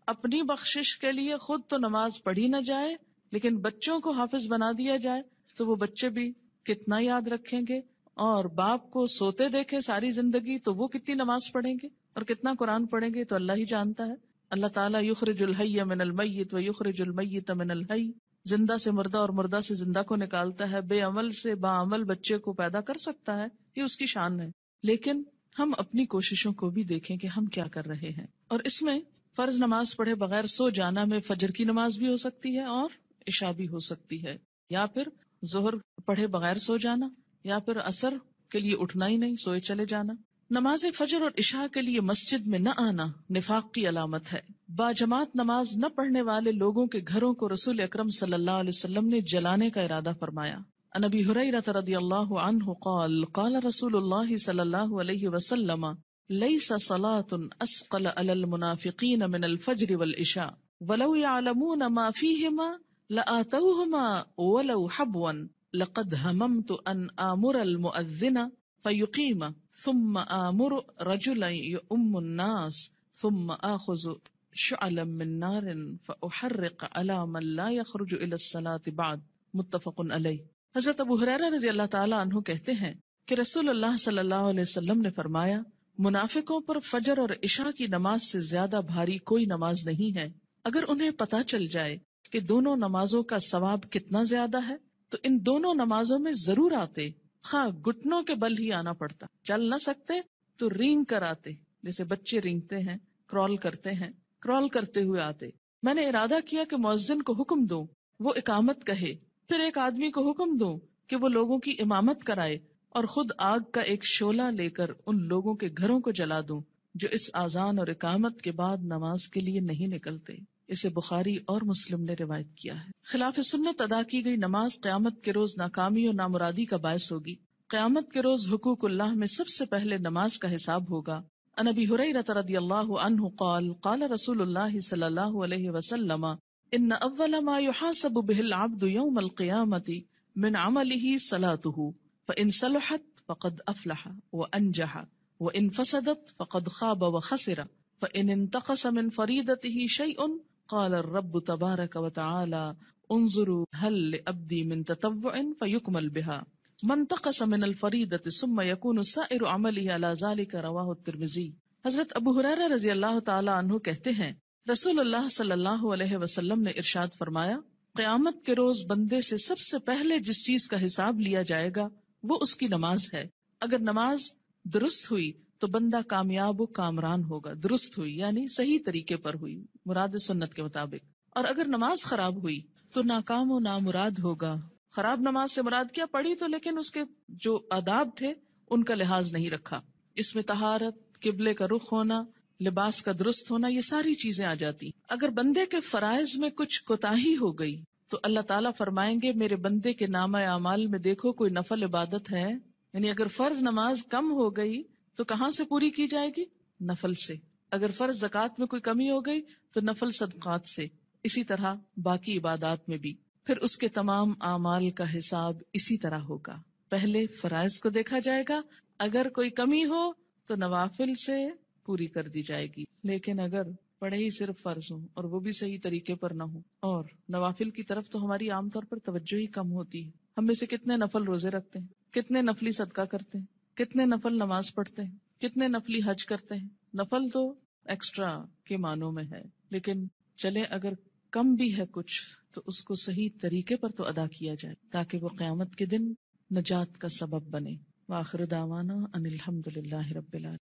اپنی بخشش کے لیے خود تو نماز پڑھی نہ جائے لیکن بچوں کو حافظ بنا دیا جائے، تو وہ بچے بھی کتنا یاد رکھیں گے، اور باپ کو سوتے دیکھے ساری زندگی تو وہ کتنی نماز پڑھیں گے اور کتنا قرآن پڑھیں گے، تو اللہ ہی جانتا ہے۔ اللہ تعالیٰ یخرج الحی من المیت و یخرج المیت من الحی، زندہ سے مردہ اور مردہ سے زندہ کو نکالتا ہے، بے عمل سے باعمل بچے کو پیدا کر سکتا ہے، یہ اس کی شان ہے. لیکن ہم اپنی کوششوں کو بھی دیکھیں کہ ہم کیا کر رہے ہیں. اور اس میں فرض نماز پڑھے بغیر سو جانا میں فجر کی نماز بھی ہو سکتی ہے اور عشاء بھی ہو سکتی ہے، یا پھر ظہر پڑھے بغیر سو جانا، یا پھر عصر کے لیے اٹھنا ہی نہیں، سوئے چلے جانا. نماز فجر اور عشاء کے لیے مسجد میں نہ آنا نفاق کی علامت ہے. باجماعت نماز نہ پڑھنے والے لوگوں کے گھروں کو رسول اکرم صلی اللہ علیہ وسلم نے جلانے کا ارادہ فرمایا. عن ابی ہریرہ رضی اللہ عنہ قال قال رسول اللہ صلی اللہ علیہ وسلم لیس صلاة اسقل علی المنافقین من الفجر والعشاء ولو يعلمون ما فيهما لآتوهما ولو حبوا لقد هممت ان آمر المؤذن فيقيم ثم آمر رجلا يؤم الناس ثم آخذ شعلا من نار فأحرق على من لا يخرج إلى الصلاة بعد. متفق علیہ. حضرت ابو ہریرہ رضی اللہ تعالیٰ عنہ کہتے ہیں کہ رسول اللہ صلی اللہ علیہ وسلم نے فرمایا، منافقوں پر فجر اور عشاء کی نماز سے زیادہ بھاری کوئی نماز نہیں ہے. اگر انہیں پتہ چل جائے کہ دونوں نمازوں کا ثواب کتنا زیادہ ہے تو ان دونوں نمازوں میں ضرور آتے، خواہ گھٹنوں کے بل ہی آنا پڑتا. چل نہ سکتے تو رینگ کر آتے، جیسے بچے رینگتے ہیں، کرال کرتے ہیں، کرال کرتے ہوئے آتے. میں نے ارادہ کیا کہ مؤذن کو حکم دوں وہ اقامت کہے، پھر ایک آدمی کو حکم دوں کہ وہ لوگوں کی امامت کرائے، اور خود آگ کا ایک شعلہ لے کر ان لوگوں کے گھروں کو جلا دوں جو اس اذان اور اقامت کے بعد نماز کے لیے نہیں نکلتے. اسے بخاری اور مسلم نے روایت کیا ہے. خلاف سنت ادا کی گئی نماز قیامت کے روز ناکامی اور نامرادی کا باعث ہوگی. قیامت کے روز حقوق اللہ میں سب سے پہلے نماز کا حساب ہوگا. عن ابی ہریرہ رضی اللہ عنہ قال قال رسول اللہ صلی اللہ علیہ وسلم ان اول ما يحاسب به العبد يوم القيامة من عمله صلاته فإن صلحت فقد افلح وانجح وإن فسدت فقد خاب وخسر فإن انتقص من فريضته شيء قال الرب تبارك وتعالى انظروا هل لعبدي من تطوع فيكمل بها من انتقص من الفریضة ثم يكون سائر عمله على ذلك رواه الترمذی. حضرت ابو ہریرہ رضی اللہ تعالی عنہ کہتے ہیں رسول اللہ صلی اللہ علیہ وسلم نے ارشاد فرمایا، قیامت کے روز بندے سے سب سے پہلے جس چیز کا حساب لیا جائے گا وہ اس کی نماز ہے. اگر نماز درست ہوئی تو بندہ کامیاب و کامران ہوگا. درست ہوئی یعنی صحیح طریقے پر ہوئی، مراد سنت کے مطابق. اور اگر نماز خراب ہوئی تو ناکام و نامراد ہوگا. خراب نماز سے مراد کیا؟ پڑھی تو لیکن اس کے جو آداب تھے ان کا لحاظ نہیں رکھا. اس میں طہارت، قبلے کا رخ ہونا، لباس کا درست ہونا، یہ ساری چیزیں آ جاتی. اگر بندے کے فرائض میں کچھ کوتاہی ہو گئی تو اللہ تعالیٰ فرمائیں گے میرے بندے کے نامہ اعمال میں دیکھو کوئی نفل عبادت ہے. یعنی اگر فرض نماز کم ہو گئی تو کہاں سے پوری کی جائے گی؟ نفل سے. اگر فرض زکوٰۃ میں کوئی کمی ہو گئی تو نفل صدقات سے. اسی طرح باقی عبادات میں بھی. پھر اس کے تمام اعمال کا حساب اسی طرح ہوگا. پہلے فرائض کو دیکھا جائے گا، اگر کوئی کمی ہو تو نوافل سے پوری کر دی جائے گی. لیکن اگر پڑھے ہی صرف فرض ہوں اور وہ بھی صحیح طریقے پر نہ ہو، اور نوافل کی طرف تو ہماری عام طور پر توجہ ہی کم ہوتی ہے. ہم میں سے کتنے نفل روزے رکھتے ہیں، کتنے نفلی صدقہ کرتے ہیں، کتنے نفل نماز پڑھتے ہیں، کتنے نفلی حج کرتے ہیں. نفل تو ایکسٹرا کے معنوں میں ہے، لیکن چلے اگر کم بھی ہے کچھ تو اس کو صحیح طریقے پر تو ادا کیا جائے تاکہ وہ قیامت کے دن نجات کا سبب بنے. وآخر دعوانا ان الحمد للہ رب العالمین.